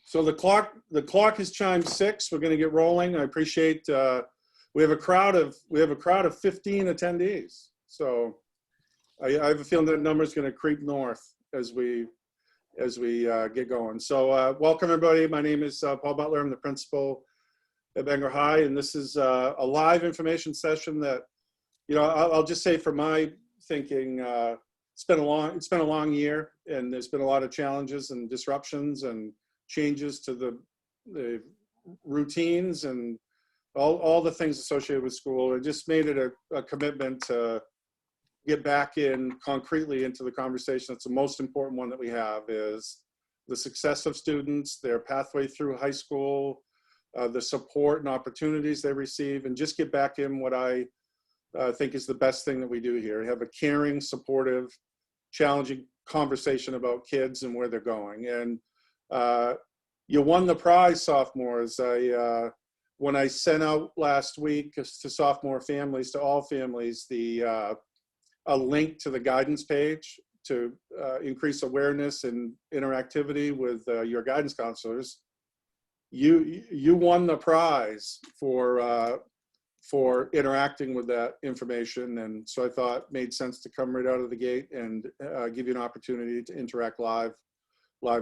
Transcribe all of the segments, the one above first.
So the clock has chimed 6. We're going to get rolling. I appreciate we have a crowd of 15 attendees. So I have a feeling that number is going to creep north as we get going. So welcome everybody. My name is Paul Butler. I'm the principal at Bangor High, and this is a live information session that, I'll just say from my thinking, it's been a long year, and there's been a lot of challenges and disruptions and changes to the routines and all the things associated with school. It just made it a commitment to get back in concretely into the conversation. That's the most important one that we have, is the success of students, their pathway through high school, the support and opportunities they receive, and just get back in what I think is the best thing that we do here. Have a caring, supportive, challenging conversation about kids and where they're going. And you won the prize, sophomores. When I sent out last week to sophomore families, to all families, a link to the guidance page to increase awareness and interactivity with your guidance counselors, you won the prize for interacting with that information. And so I thought it made sense to come right out of the gate and give you an opportunity to interact live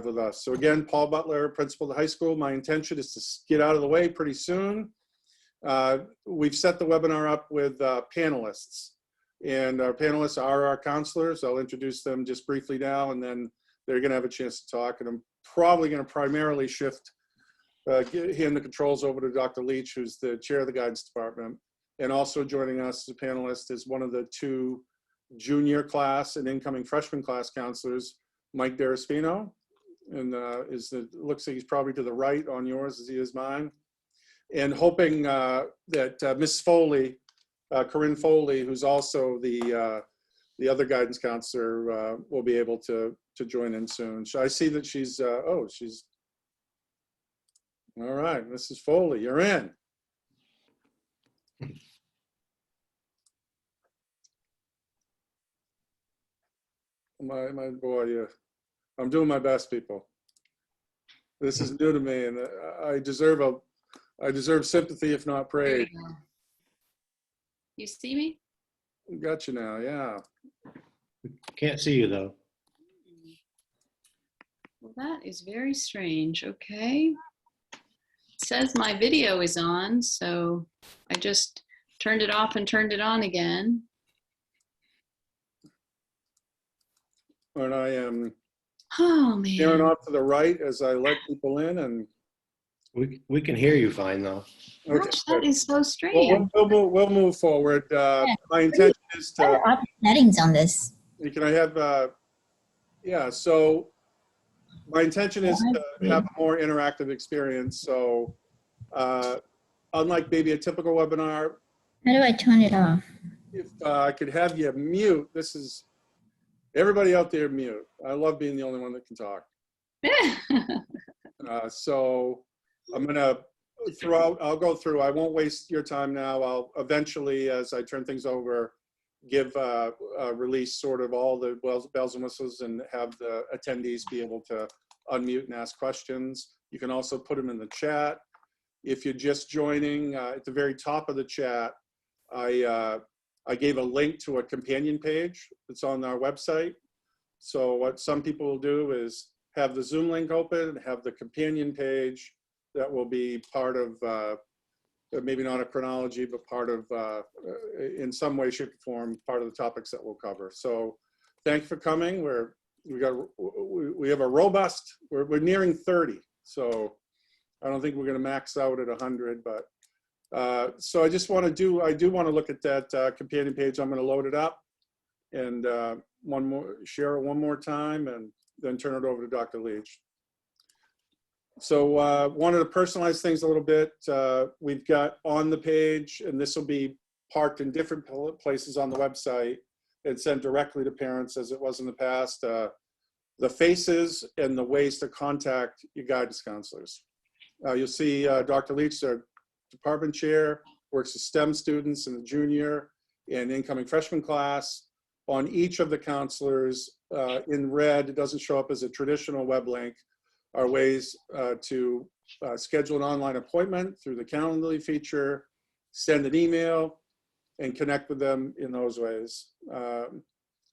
with us. So again, Paul Butler, principal of the high school. My intention is to get out of the way pretty soon. We've set the webinar up with panelists, and our panelists are our counselors. I'll introduce them just briefly now, and then they're going to have a chance to talk. And I'm probably going to primarily hand the controls over to Dr. Leach, who's the chair of the guidance department. And also joining us as a panelist is one of the 2 junior class and incoming freshman class counselors, Mike Daraspino. And looks like he's probably to the right on yours as he is mine. And hoping that Miss Foley, Corinne Foley, who's also the other guidance counselor, will be able to join in soon. So I see that she's all right. Mrs. Foley, you're in. My boy, I'm doing my best, people. This is new to me, and I deserve sympathy, if not praise. You see me? Got you now, yeah. Can't see you though. Well, that is very strange. Okay. It says my video is on, so I just turned it off and turned it on again. And I am staring off to the right as I let people in, and we can hear you fine though. Okay. Gosh, that is so strange. Well, we'll move forward. My intention is to. What are the settings on this? Can I have? Yeah. So my intention is to have a more interactive experience. So unlike maybe a typical webinar. How do I turn it off? If I could have you mute, this is everybody out there mute. I love being the only one that can talk. So I'm gonna I'll go through. I won't waste your time now. I'll eventually, as I turn things over, give release sort of all the bells and whistles and have the attendees be able to unmute and ask questions. You can also put them in the chat. If you're just joining, at the very top of the chat, I gave a link to a companion page that's on our website. So what some people will do is have the Zoom link open, have the companion page that will be part of, maybe not a chronology, but part of, in some way, shape, or form, part of the topics that we'll cover. So thanks for coming. We have a robust, we're nearing 30. So I don't think we're gonna max out at 100, but so I just want to I do want to look at that companion page. I'm going to load it up and share it one more time, and then turn it over to Dr. Leach. So wanted to personalize things a little bit. We've got on the page, and this will be parked in different places on the website and sent directly to parents as it was in the past, the faces and the ways to contact your guidance counselors. You'll see Dr. Leach, our department chair, works with STEM students in the junior and incoming freshman class. on each of the counselors. In red, it doesn't show up as a traditional web link, are ways to schedule an online appointment through the Calendly feature, send an email, and connect with them in those ways.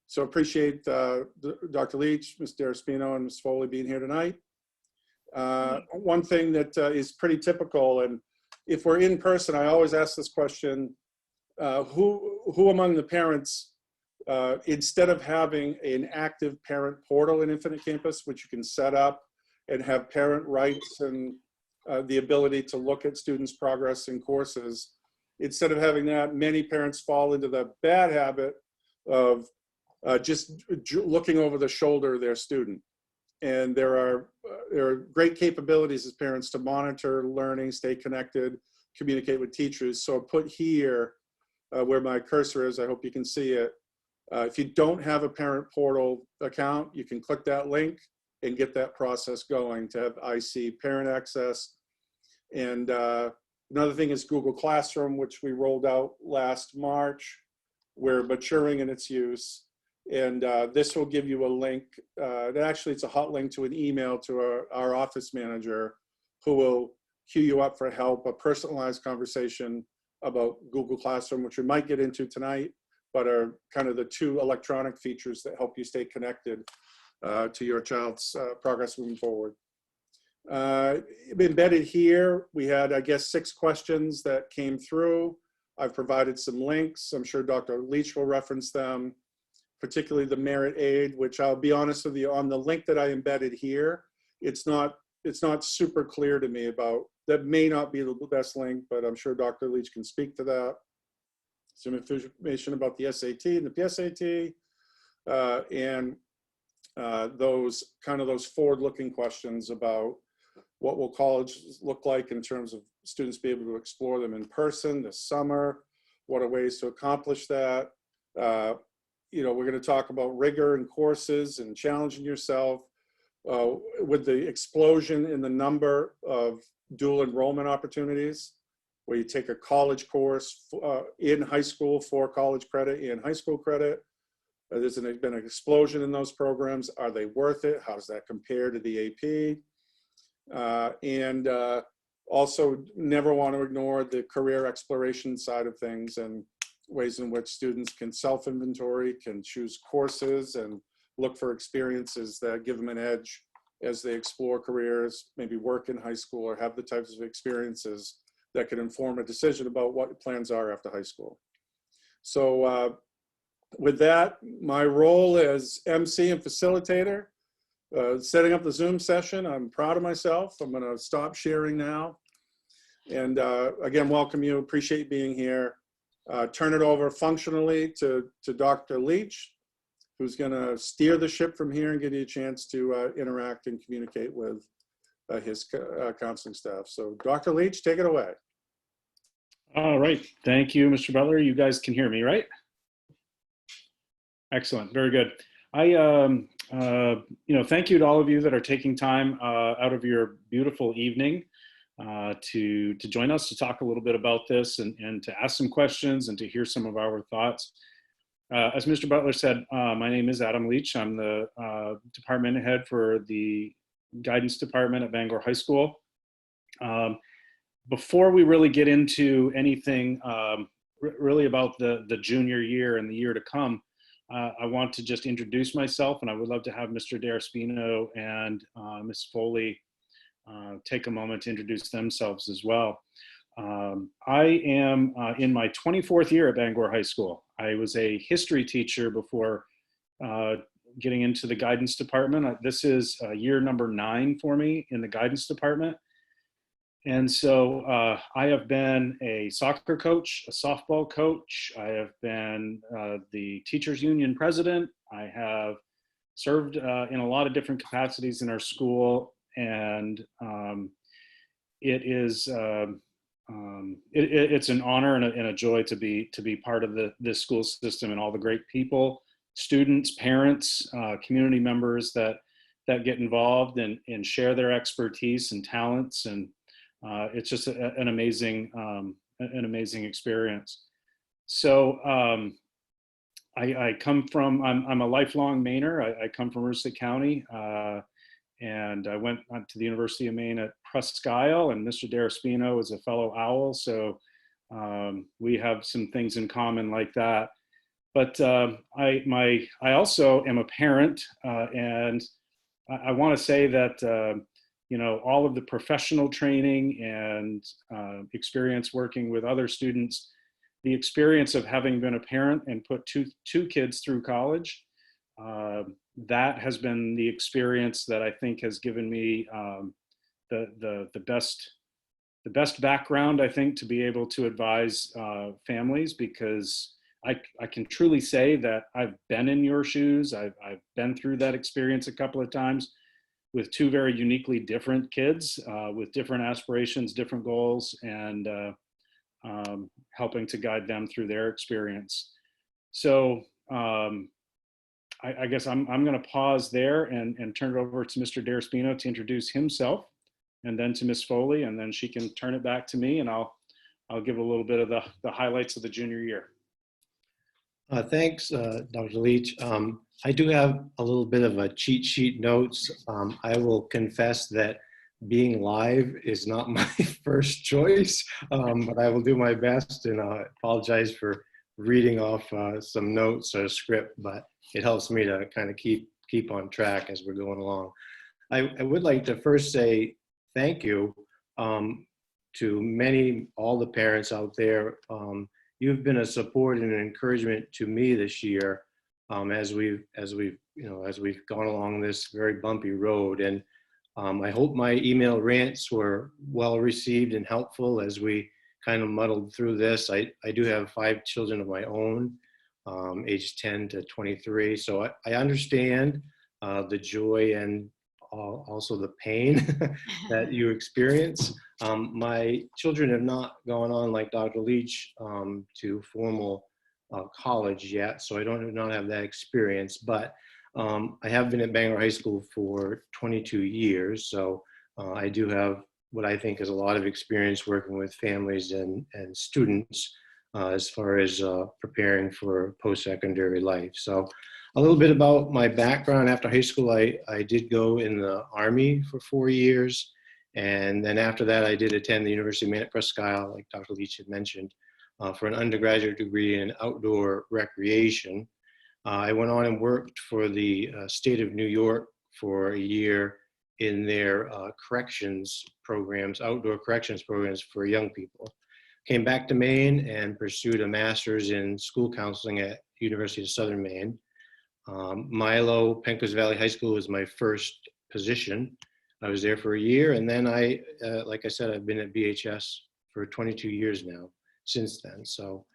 So appreciate Dr. Leach, Ms. Daraspino, and Ms. Foley being here tonight. One thing that is pretty typical, and if we're in person, I always ask this question, who among the parents, instead of having an active parent portal in Infinite Campus, which you can set up and have parent rights and the ability to look at students' progress in courses, instead of having that, many parents fall into the bad habit of just looking over the shoulder of their student. And there are great capabilities as parents to monitor learning, stay connected, communicate with teachers. So put here where my cursor is, I hope you can see it. If you don't have a parent portal account, you can click that link and get that process going to have IC parent access. And another thing is Google Classroom, which we rolled out last March. We're maturing in its use. And this will give you a link. Actually, it's a hot link to an email to our office manager who will queue you up for help, a personalized conversation about Google Classroom, which we might get into tonight, but are kind of the two electronic features that help you stay connected to your child's progress moving forward. Embedded here, we had, I guess, 6 questions that came through. I've provided some links. I'm sure Dr. Leach will reference them, particularly the merit aid, which I'll be honest with you, on the link that I embedded here, it's not super clear to me about, that may not be the best link, but I'm sure Dr. Leach can speak to that. Some information about the SAT and the PSAT, and those forward-looking questions about what will colleges look like in terms of students be able to explore them in person this summer, what are ways to accomplish that. You know, we're going to talk about rigor in courses and challenging yourself with the explosion in the number of dual enrollment opportunities, where you take a college course in high school for college credit and high school credit. There's been an explosion in those programs. Are they worth it? How does that compare to the AP? And also never want to ignore the career exploration side of things and ways in which students can self-inventory, can choose courses and look for experiences that give them an edge as they explore careers, maybe work in high school or have the types of experiences that can inform a decision about what plans are after high school. So with that, my role as MC and facilitator, setting up the Zoom session, I'm proud of myself. I'm gonna stop sharing now. And again, welcome you, appreciate being here. Turn it over functionally to Dr. Leach, who's gonna steer the ship from here and give you a chance to interact and communicate with his counseling staff. So Dr. Leach, take it away. All right, thank you, Mr. Butler. You guys can hear me, right? Excellent, very good. Thank you to all of you that are taking time out of your beautiful evening to join us to talk a little bit about this and to ask some questions and to hear some of our thoughts. As Mr. Butler said, my name is Adam Leach. I'm the department head for the guidance department at Bangor High School. Before we really get into anything really about the junior year and the year to come, I want to just introduce myself, and I would love to have Mr. Daraspino and Ms. Foley take a moment to introduce themselves as well. I am in my 24th year at Bangor High School. I was a history teacher before getting into the guidance department. This is year number 9 for me in the guidance department. And so I have been a soccer coach, a softball coach. I have been the teachers union president. I have served in a lot of different capacities in our school. And it's an honor and a joy to be part of this school system and all the great people, students, parents, community members that get involved and share their expertise and talents. And it's just an amazing experience. So I come from, I'm a lifelong Mainer. I come from Merced County, and I went on to the University of Maine at Presque Isle, and Mr. Daraspino is a fellow Owl, so we have some things in common like that. But I also am a parent, and I want to say that you know, all of the professional training and experience working with other students, the experience of having been a parent and put two kids through college, that has been the experience that I think has given me the best background, I think, to be able to advise families, because I can truly say that I've been in your shoes. I've been through that experience a couple of times with two very uniquely different kids with different aspirations, different goals, and helping to guide them through their experience. So I guess I'm going to pause there and turn it over to Mr. Daraspino to introduce himself, and then to Ms. Foley, and then she can turn it back to me, and I'll give a little bit of the highlights of the junior year. Thanks, Dr. Leach. I do have a little bit of a cheat sheet notes. I will confess that being live is not my first choice, but I will do my best, and I apologize for reading off some notes or script, but it helps me to kind of keep on track as we're going along. I would like to first say thank you to all the parents out there. You've been a support and an encouragement to me this year as we've gone along this very bumpy road. And I hope my email rants were well received and helpful as we kind of muddled through this. I do have 5 children of my own, aged 10 to 23. So I understand the joy and also the pain that you experience. My children have not gone on, like Dr. Leach, to formal college yet, so I do not have that experience, but I have been at Bangor High School for 22 years, so I do have what I think is a lot of experience working with families and students as far as preparing for post-secondary life. So a little bit about my background. After high school, I did go in the Army for 4 years. And then after that, I did attend the University of Maine at Presque Isle, like Dr. Leach had mentioned, for an undergraduate degree in outdoor recreation. I went on and worked for the state of New York for a year in their corrections programs, outdoor corrections programs for young people. Came back to Maine and pursued a master's in school counseling at University of Southern Maine. Milo, Pecos Valley High School was my first position. I was there for a year, and then like I said, I've been at BHS for 22 years now since then. So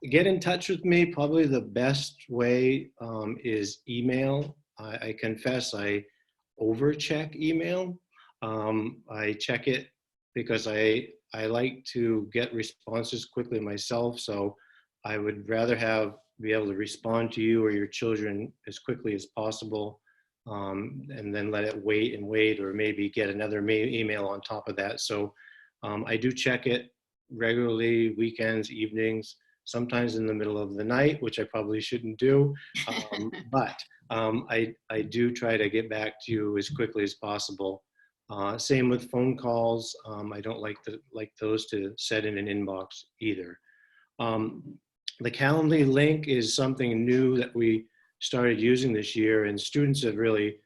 get in touch with me. Probably the best way is email. I confess I overcheck email. I check it because I like to get responses quickly myself, so I would rather be able to respond to you or your children as quickly as possible, and then let it wait, or maybe get another email on top of that. So I do check it regularly, weekends, evenings, sometimes in the middle of the night, which I probably shouldn't do, but I do try to get back to you as quickly as possible. Same with phone calls. I don't like those to set in an inbox either. The Calendly link is something new that we started using this year, and students have really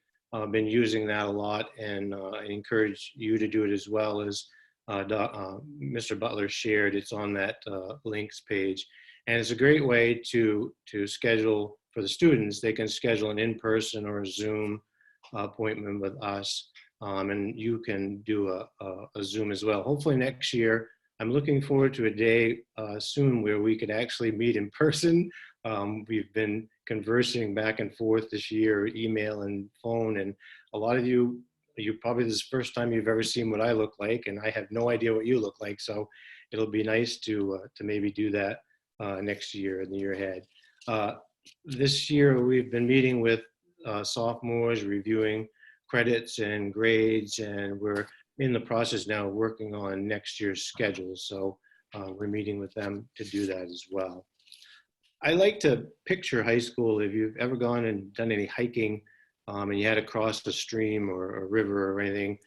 been using that a lot, and I encourage you to do it as well. As Mr. Butler shared, it's on that links page, and it's a great way to schedule for the students. They can schedule an in-person or a Zoom appointment with us, and you can do a Zoom as well. Hopefully next year. I'm looking forward to a day soon where we could actually meet in person. We've been conversing back and forth this year, email and phone, and a lot of you probably this is the first time you've ever seen what I look like, and I have no idea what you look like. So it'll be nice to maybe do that next year and the year ahead. This year we've been meeting with sophomores, reviewing credits and grades, and we're in the process now of working on next year's schedule. So we're meeting with them to do that as well. I like to picture high school, if you've ever gone and done any hiking, and you had to cross a stream or a river or anything,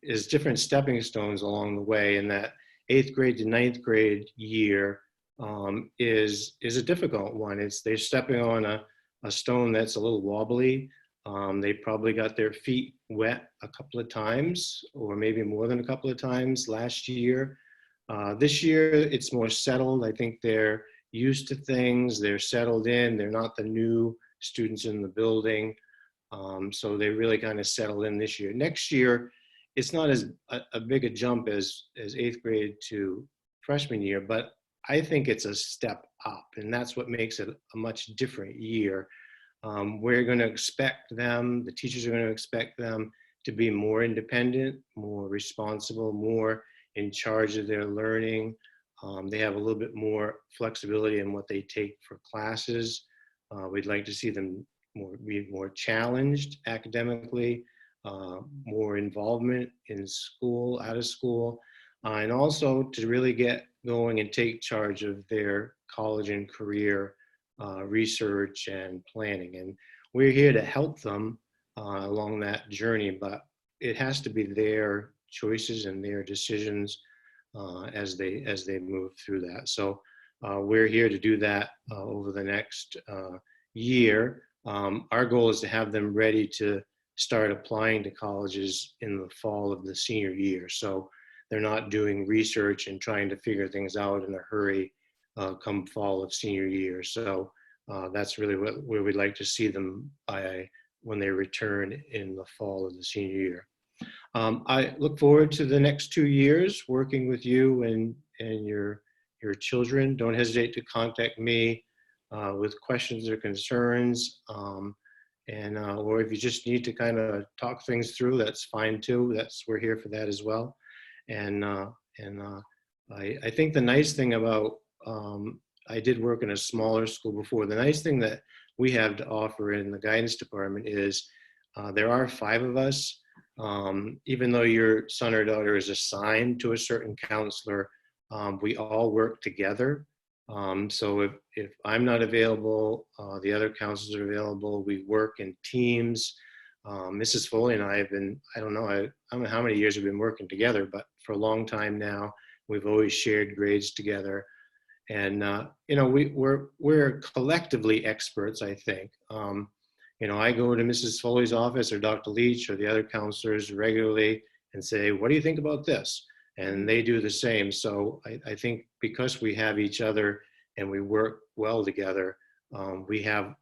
is different stepping stones along the way. And that 8th grade to 9th grade year is a difficult one. They're stepping on a stone that's a little wobbly. They probably got their feet wet a couple of times, or maybe more than a couple of times last year. This year, it's more settled. I think they're used to things. They're settled in. They're not the new students in the building. So they really kind of settled in this year. Next year, it's not as a big a jump as 8th grade to freshman year, but I think it's a step up, and that's what makes it a much different year. We're going to expect them, the teachers are going to expect them to be more independent, more responsible, more in charge of their learning. They have a little bit more flexibility in what they take for classes. We'd like to see them be more challenged academically, more involvement in school, out of school, and also to really get going and take charge of their college and career research and planning. And we're here to help them along that journey, but it has to be their choices and their decisions as they move through that. So we're here to do that over the next year. Our goal is to have them ready to start applying to colleges in the fall of the senior year. So they're not doing research and trying to figure things out in a hurry come fall of senior year. So that's really where we'd like to see them by when they return in the fall of the senior year. I look forward to the next 2 years working with you and your children. Don't hesitate to contact me with questions or concerns. Or if you just need to kind of talk things through, that's fine too. We're here for that as well. I think the nice thing about, I did work in a smaller school before. The nice thing that we have to offer in the guidance department is there are 5 of us. Even though your son or daughter is assigned to a certain counselor, we all work together. So if I'm not available, the other counselors are available. We work in teams. Mrs. Foley and I have been, I don't know how many years we've been working together, but for a long time now, we've always shared grades together. And, we're collectively experts, I think. I go to Mrs. Foley's office or Dr. Leach or the other counselors regularly and say, what do you think about this? And they do the same. So I think because we have each other and we work well together, we have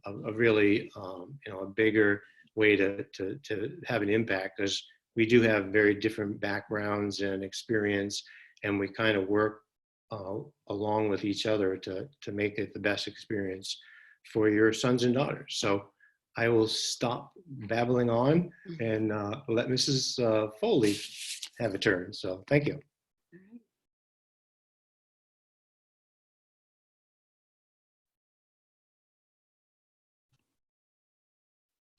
a really, a bigger way to have an impact, because we do have very different backgrounds and experience, and we kind of work along with each other to make it the best experience for your sons and daughters. So I will stop babbling on and let Mrs. Foley have a turn. So thank you.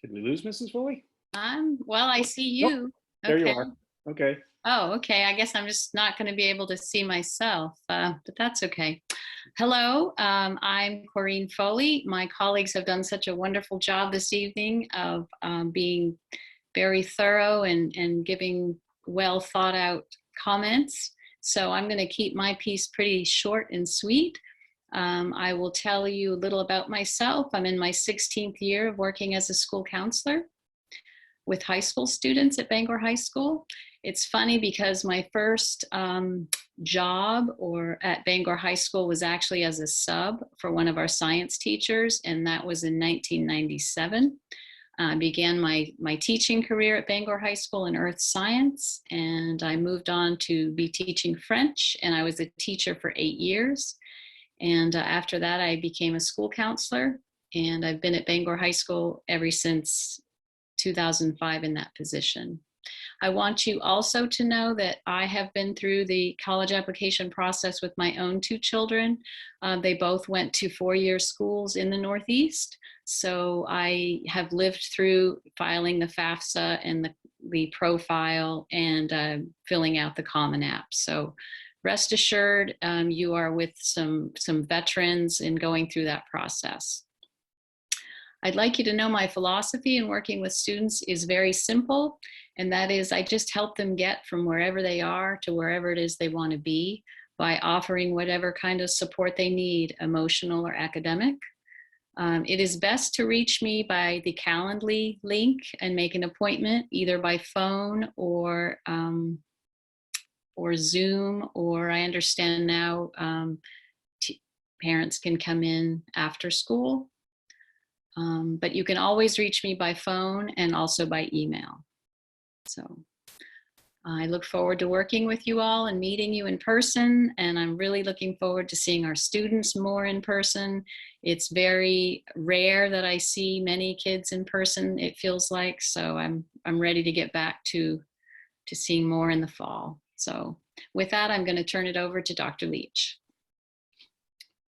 Did we lose Mrs. Foley? Well, I see you. There you Okay. are. Okay. Oh, okay. I guess I'm just not going to be able to see myself, but that's okay. Hello, I'm Corinne Foley. My colleagues have done such a wonderful job this evening of being very thorough and giving well thought out comments. So I'm going to keep my piece pretty short and sweet. I will tell you a little about myself. I'm in my 16th year of working as a school counselor with high school students at Bangor High School. It's funny because my first job at Bangor High School was actually as a sub for one of our science teachers, and that was in 1997. I began my teaching career at Bangor High School in earth science, and I moved on to be teaching French, and I was a teacher for 8 years. And after that, I became a school counselor, and I've been at Bangor High School ever since 2005 in that position. I want you also to know that I have been through the college application process with my own 2 children. They both went to 4-year schools in the Northeast. So I have lived through filing the FAFSA and the profile and filling out the Common App. So rest assured, you are with some veterans in going through that process. I'd like you to know my philosophy in working with students is very simple, and that is I just help them get from wherever they are to wherever it is they want to be by offering whatever kind of support they need, emotional or academic. It is best to reach me by the Calendly link and make an appointment either by phone or Zoom, or I understand now parents can come in after school. But you can always reach me by phone and also by email. So I look forward to working with you all and meeting you in person. And I'm really looking forward to seeing our students more in person. It's very rare that I see many kids in person, it feels like. So I'm ready to get back to seeing more in the fall. So with that, I'm going to turn it over to Dr. Leach.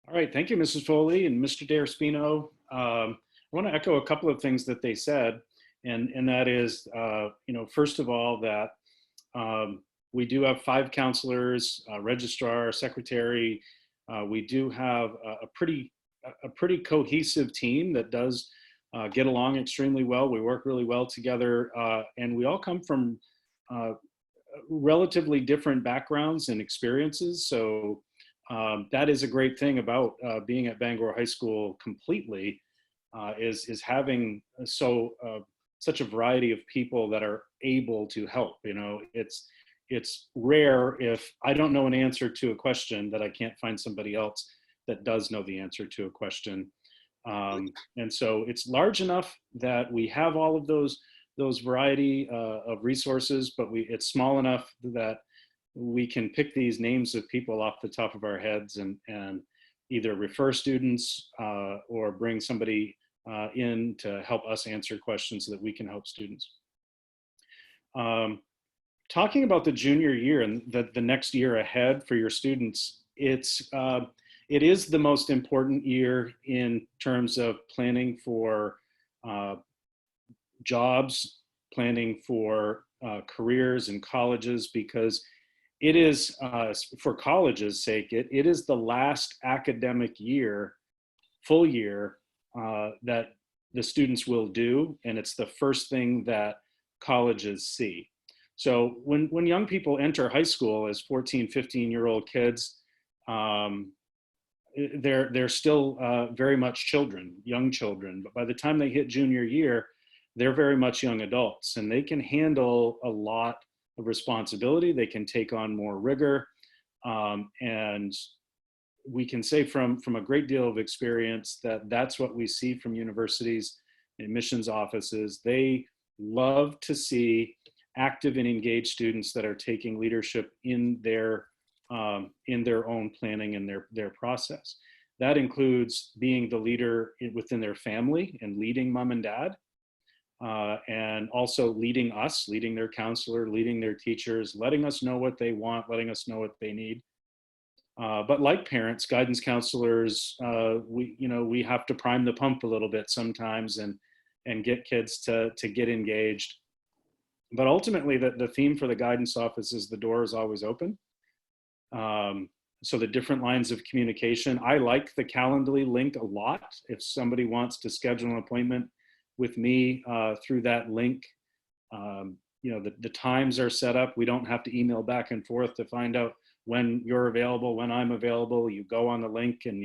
All right, thank you, Mrs. Foley and Mr. D'Arspino. I want to echo a couple of things that they said, and that is, first of all, that we do have 5 counselors, registrar, secretary. We do have a pretty cohesive team that does get along extremely well. We work really well together, and we all come from relatively different backgrounds and experiences. So that is a great thing about being at Bangor High School completely, is having such a variety of people that are able to help. It's rare if I don't know an answer to a question that I can't find somebody else that does know the answer to a question. And so it's large enough that we have all of those variety of resources, but it's small enough that we can pick these names of people off the top of our heads and either refer students or bring somebody in to help us answer questions so that we can help students. Talking about the junior year and the next year ahead for your students, it is the most important year in terms of planning for jobs, planning for careers and colleges, because it is, for college's sake, it is the last academic year, full year, that the students will do, and it's the first thing that colleges see. So when young people enter high school as 14, 15-year-old kids, they're still very much children, young children, but by the time they hit junior year, they're very much young adults, and they can handle a lot of responsibility. They can take on more rigor, and we can say from a great deal of experience that that's what we see from universities and admissions offices. They love to see active and engaged students that are taking leadership in their own planning and their process. That includes being the leader within their family and leading mom and dad, and also leading us, leading their counselor, leading their teachers, letting us know what they want, letting us know what they need. But like parents, guidance counselors, we have to prime the pump a little bit sometimes and get kids to get engaged. But ultimately, the theme for the guidance office is the door is always open. So the different lines of communication. I like the Calendly link a lot. If somebody wants to schedule an appointment with me through that link, the times are set up. We don't have to email back and forth to find out when you're available, when I'm available. You go on the link and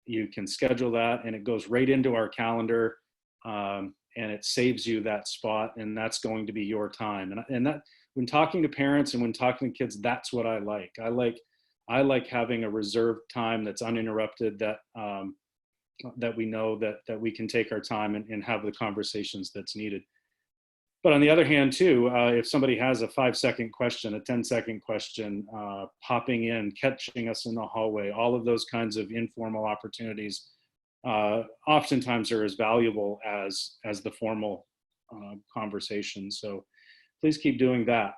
you can schedule that, and it goes right into our calendar, and it saves you that spot, and that's going to be your time. And that, when talking to parents and when talking to kids, that's what I like. I like having a reserved time that's uninterrupted, that we know that we can take our time and have the conversations that's needed. But on the other hand, too, if somebody has a 5-second question, a 10-second question, popping in, catching us in the hallway, all of those kinds of informal opportunities oftentimes are as valuable as the formal conversation. So please keep doing that.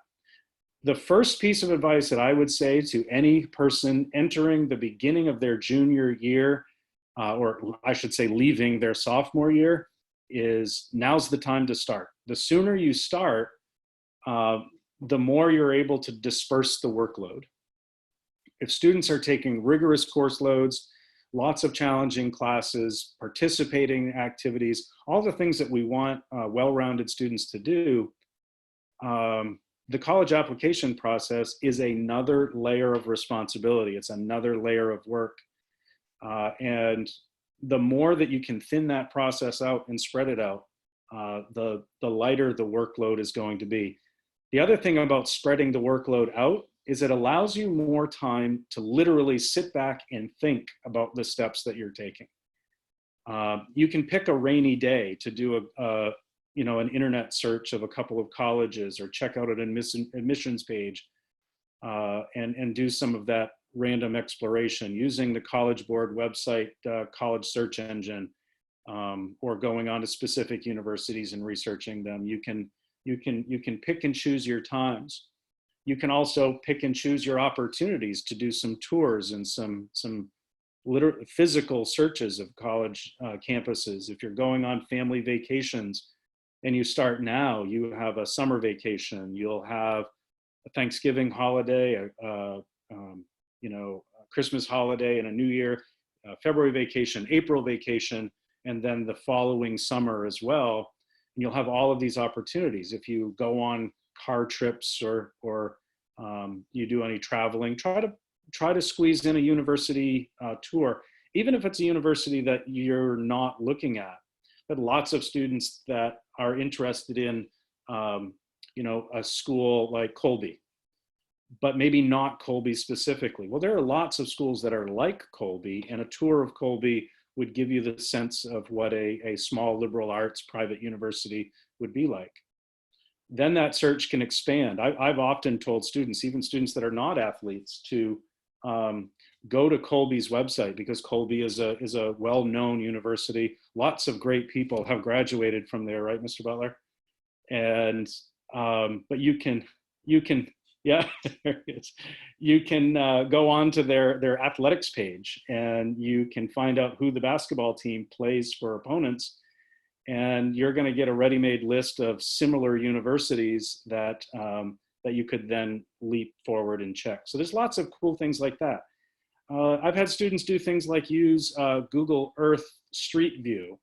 The first piece of advice that I would say to any person entering the beginning of their junior year, or I should say leaving their sophomore year, is now's the time to start. The sooner you start, the more you're able to disperse the workload. if students are taking rigorous course loads, lots of challenging classes, participating activities, all the things that we want well-rounded students to do, the college application process is another layer of responsibility. It's another layer of work. And the more that you can thin that process out and spread it out, the lighter the workload is going to be. The other thing about spreading the workload out is it allows you more time to literally sit back and think about the steps that you're taking. You can pick a rainy day to do an internet search of a couple of colleges, or check out an admissions page and do some of that random exploration using the College Board website, college search engine, or going on to specific universities and researching them. You can pick and choose your times. You can also pick and choose your opportunities to do some tours and some physical searches of college campuses. If you're going on family vacations and you start now, you have a summer vacation, you'll have a Thanksgiving holiday, a Christmas holiday and a New Year, February vacation, April vacation, and then the following summer as well. And you'll have all of these opportunities. If you go on car trips or you do any traveling, try to squeeze in a university tour, even if it's a university that you're not looking at. But lots of students that are interested in, a school like Colby, but maybe not Colby specifically. Well, there are lots of schools that are like Colby, and a tour of Colby would give you the sense of what a small liberal arts private university would be like. Then that search can expand. I've often told students, even students that are not athletes, to go to Colby's website, because Colby is a well-known university. Lots of great people have graduated from there, right, Mr. Butler? And but you can yeah, there it is. You can go on to their athletics page, and you can find out who the basketball team plays for opponents. And you're going to get a ready-made list of similar universities that you could then leap forward and check. So there's lots of cool things like that. I've had students do things like use Google Earth Street View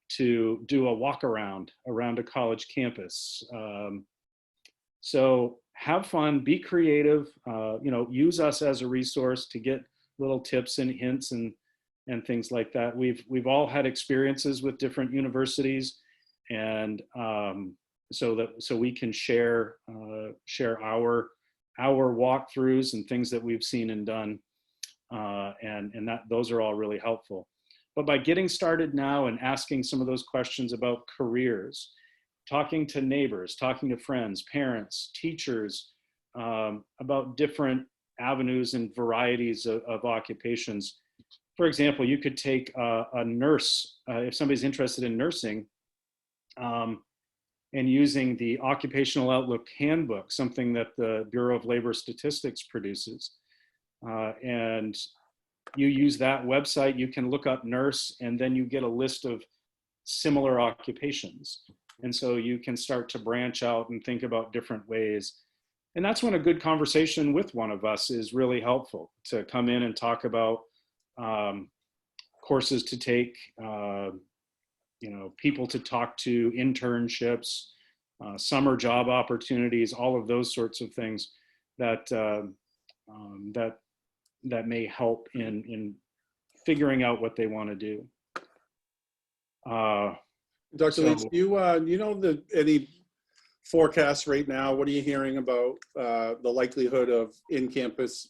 to do a walk around a college campus. So have fun, be creative, use us as a resource to get little tips and hints and things like that. We've all had experiences with different universities, and so we can share our walkthroughs and things that we've seen and done, and those are all really helpful. But by getting started now and asking some of those questions about careers, talking to neighbors, talking to friends, parents, teachers, about different avenues and varieties of occupations. For example, you could take a nurse, if somebody's interested in nursing, and using the Occupational Outlook Handbook, something that the Bureau of Labor Statistics produces. And you use that website, you can look up nurse, and then you get a list of similar occupations. And so you can start to branch out and think about different ways. And that's when a good conversation with one of us is really helpful, to come in and talk about courses to take, people to talk to, internships, summer job opportunities, all of those sorts of things that may help in figuring out what they want to do. Dr. Leach, do you any forecasts right now? What are you hearing about the likelihood of in-campus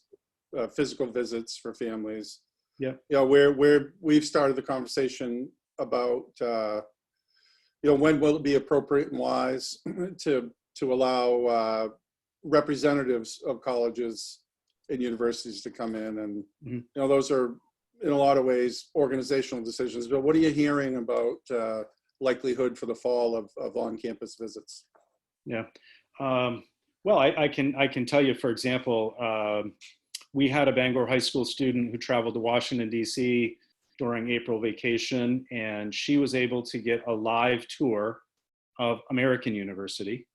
physical visits for families? Yeah. Where we've started the conversation about when will it be appropriate and wise to allow representatives of colleges and universities to come in, and those are in a lot of ways organizational decisions. But what are you hearing about likelihood for the fall of on-campus visits? Yeah. Well, I can tell you, for example, we had a Bangor High School student who traveled to Washington, D.C. during April vacation, and she was able to get a live tour of American University.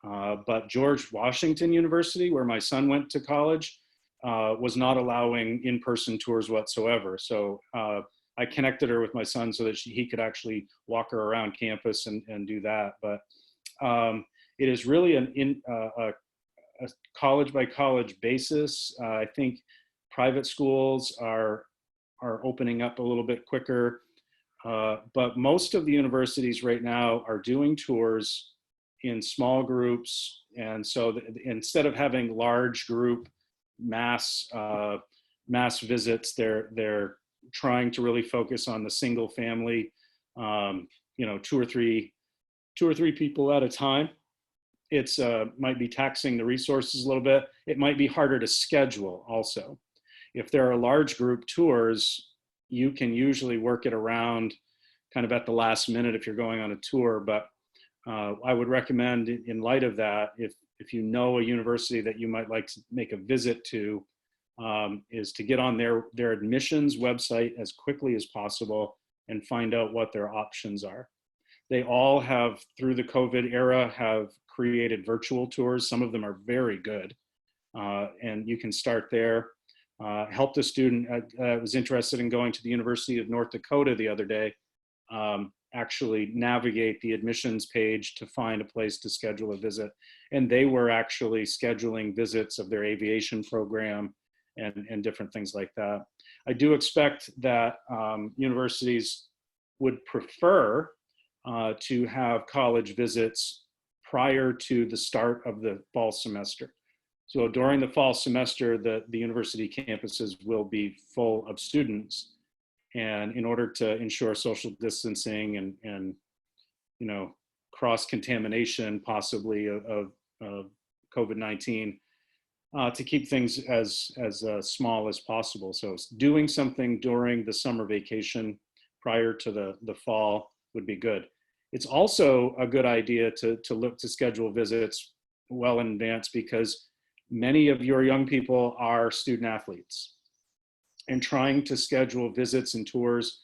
But George Washington University, where my son went to college, was not allowing in-person tours whatsoever. So I connected her with my son so that he could actually walk her around campus and do that. But it is really a college by college basis. I think private schools are opening up a little bit quicker. But most of the universities right now are doing tours in small groups. And so instead of having large group mass visits, they're trying to really focus on the single family, two or three people at a time. It's might be taxing the resources a little bit. It might be harder to schedule also. If there are large group tours, you can usually work it around kind of at the last minute if you're going on a tour. But I would recommend, in light of that, if you know a university that you might like to make a visit to, is to get on their admissions website as quickly as possible and find out what their options are. They all have, through the COVID era, have created virtual tours. Some of them are very good, and you can start there. Helped a student was interested in going to the University of North Dakota the other day, actually navigate the admissions page to find a place to schedule a visit. And they were actually scheduling visits of their aviation program and different things like that. I do expect that universities would prefer to have college visits prior to the start of the fall semester. So during the fall semester, the university campuses will be full of students. And in order to ensure social distancing and cross-contamination possibly of COVID-19, to keep things as small as possible. So doing something during the summer vacation prior to the fall would be good. It's also a good idea to look to schedule visits well in advance, because many of your young people are student athletes, and trying to schedule visits and tours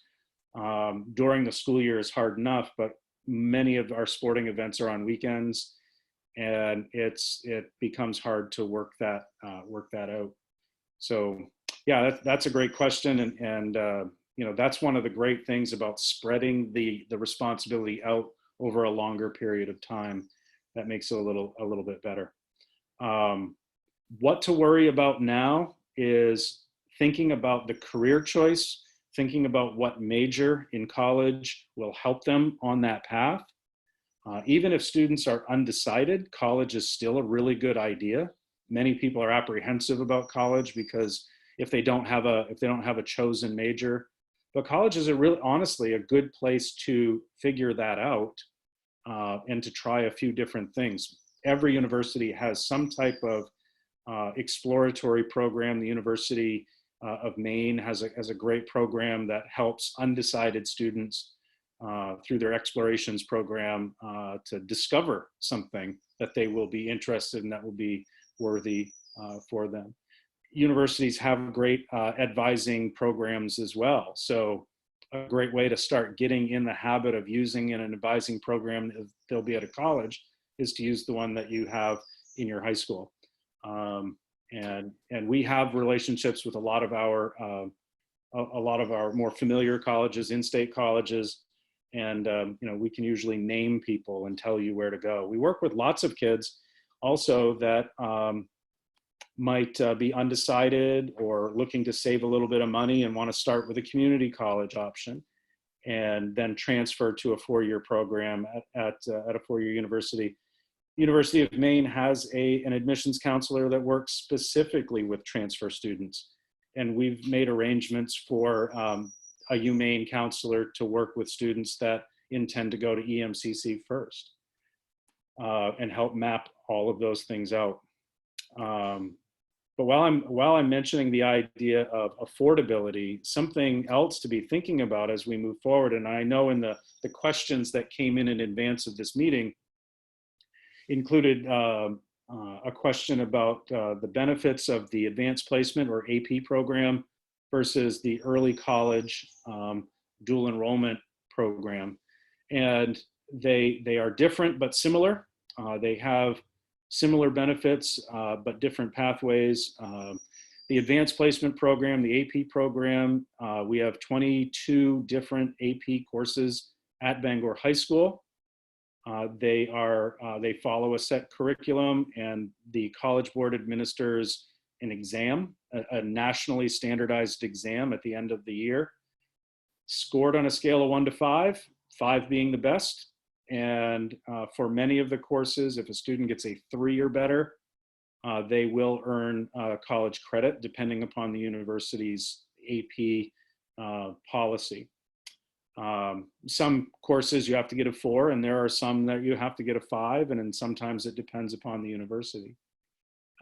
during the school year is hard enough, but many of our sporting events are on weekends, and it becomes hard to work that out. So yeah, that's a great question, and that's one of the great things about spreading the responsibility out over a longer period of time. That makes it a little bit better. What to worry about now is thinking about the career choice, thinking about what major in college will help them on that path. Even if students are undecided, college is still a really good idea. Many people are apprehensive about college because if they don't have a chosen major, but college is honestly a good place to figure that out and to try a few different things. Every university has some type of exploratory program. The University of Maine has a great program that helps undecided students through their explorations program to discover something that they will be interested in, that will be worthy for them. Universities have great advising programs as well. So a great way to start getting in the habit of using an advising program if they'll be at a college is to use the one that you have in your high school. And we have relationships with a lot of our more familiar colleges, in-state colleges, and we can usually name people and tell you where to go. We work with lots of kids also that might be undecided or looking to save a little bit of money and want to start with a community college option and then transfer to a four-year program at a four-year university. University of Maine has an admissions counselor that works specifically with transfer students. And we've made arrangements for a UMaine counselor to work with students that intend to go to EMCC first and help map all of those things out. But while I'm mentioning the idea of affordability, something else to be thinking about as we move forward, and I know in the questions that came in advance of this meeting included a question about the benefits of the advanced placement or AP program versus the early college dual enrollment program. And they are different but similar. They have similar benefits, but different pathways. The advanced placement program, the AP program, we have 22 different AP courses at Bangor High School. They follow a set curriculum, and the College Board administers an exam, a nationally standardized exam at the end of the year, scored on a scale of 1 to 5, 5 being the best. And for many of the courses, if a student gets a 3 or better, they will earn college credit depending upon the university's AP policy. Some courses you have to get a 4, and there are some that you have to get a 5, and then sometimes it depends upon the university.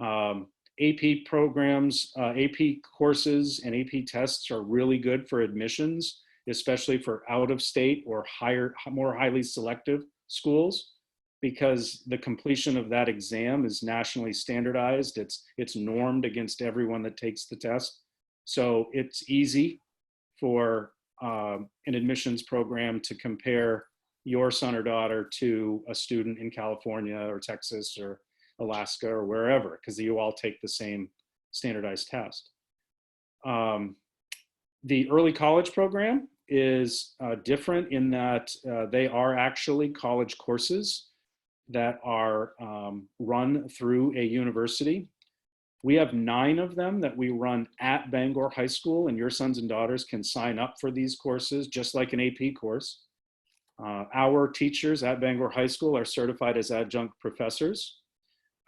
AP programs, AP courses and AP tests are really good for admissions, especially for out-of-state or more highly selective schools, because the completion of that exam is nationally standardized. It's normed against everyone that takes the test. So it's easy for an admissions program to compare your son or daughter to a student in California or Texas or Alaska or wherever, because you all take the same standardized test. The early college program is different in that they are actually college courses that are run through a university. We have 9 of them that we run at Bangor High School, and your sons and daughters can sign up for these courses just like an AP course. Our teachers at Bangor High School are certified as adjunct professors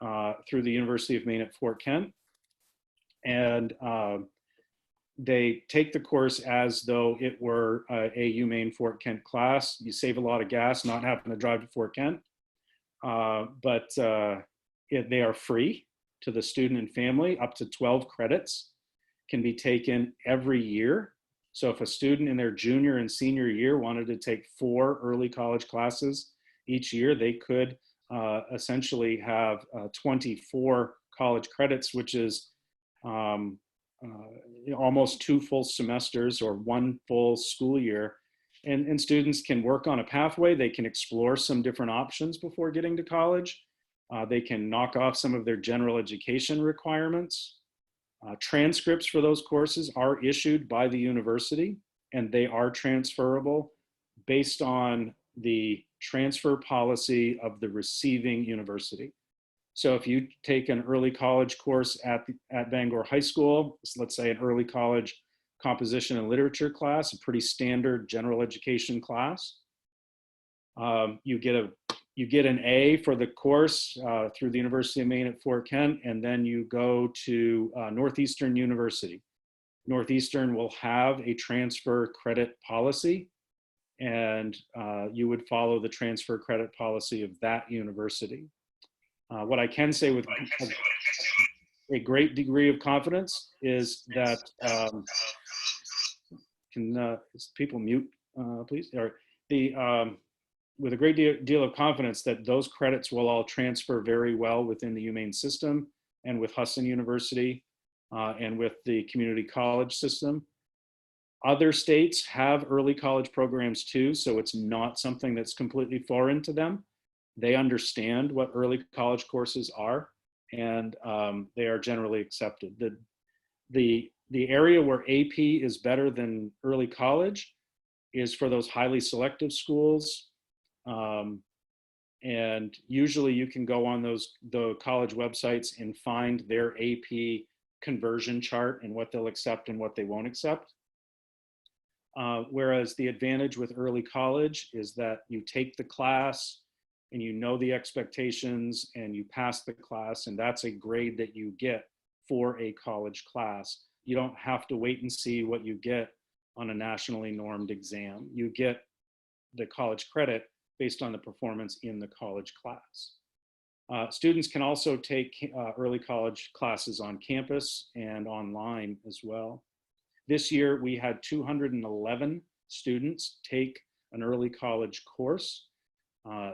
through the University of Maine at Fort Kent. And they take the course as though it were a UMaine Fort Kent class. You save a lot of gas not having to drive to Fort Kent, but they are free to the student and family. Up to 12 credits can be taken every year. So if a student in their junior and senior year wanted to take 4 early college classes each year, they could essentially have 24 college credits, which is almost 2 full semesters or 1 full school year. And students can work on a pathway. They can explore some different options before getting to college. They can knock off some of their general education requirements. Transcripts for those courses are issued by the university, and they are transferable based on the transfer policy of the receiving university. So if you take an early college course at Bangor High School, let's say an early college composition and literature class, a pretty standard general education class, you get an A for the course through the University of Maine at Fort Kent, and then you go to Northeastern University. Northeastern will have a transfer credit policy, and you would follow the transfer credit policy of that university. What I can say with a great degree of confidence is that, can people mute, please? Or with a great deal of confidence that those credits will all transfer very well within the UMaine system and with Husson University and with the community college system. Other states have early college programs too, so it's not something that's completely foreign to them. They understand what early college courses are, and they are generally accepted. The area where AP is better than early college is for those highly selective schools. And usually you can go on the college websites and find their AP conversion chart and what they'll accept and what they won't accept. Whereas the advantage with early college is that you take the class and you know the expectations and you pass the class, and that's a grade that you get for a college class. You don't have to wait and see what you get on a nationally normed exam. You get the college credit based on the performance in the college class. Students can also take early college classes on campus and online as well. This year, we had 211 students take an early college course.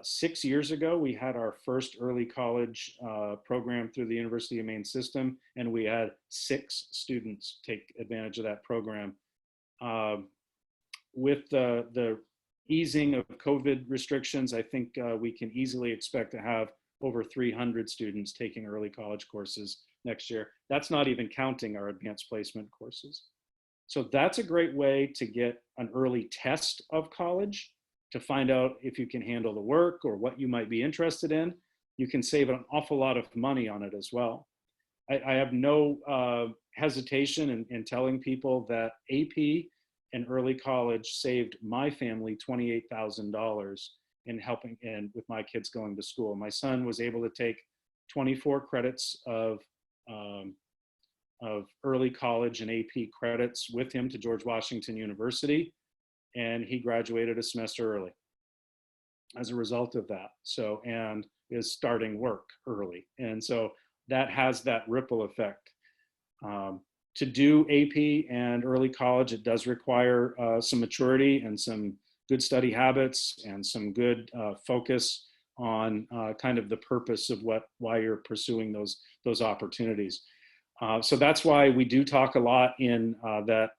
6 years ago, we had our first early college program through the University of Maine system, and we had 6 students take advantage of that program. With the easing of COVID restrictions, I think we can easily expect to have over 300 students taking early college courses next year. That's not even counting our advanced placement courses. So that's a great way to get an early test of college, to find out if you can handle the work or what you might be interested in. You can save an awful lot of money on it as well. I have no hesitation in telling people that AP and early college saved my family $28,000 in helping and with my kids going to school. My son was able to take 24 credits of early college and AP credits with him to George Washington University, and he graduated a semester early as a result of that. So, and is starting work early. And so that has that ripple effect. To do AP and early college, it does require some maturity and some good study habits and some good focus on kind of the purpose of why you're pursuing those opportunities. So that's why we do talk a lot in that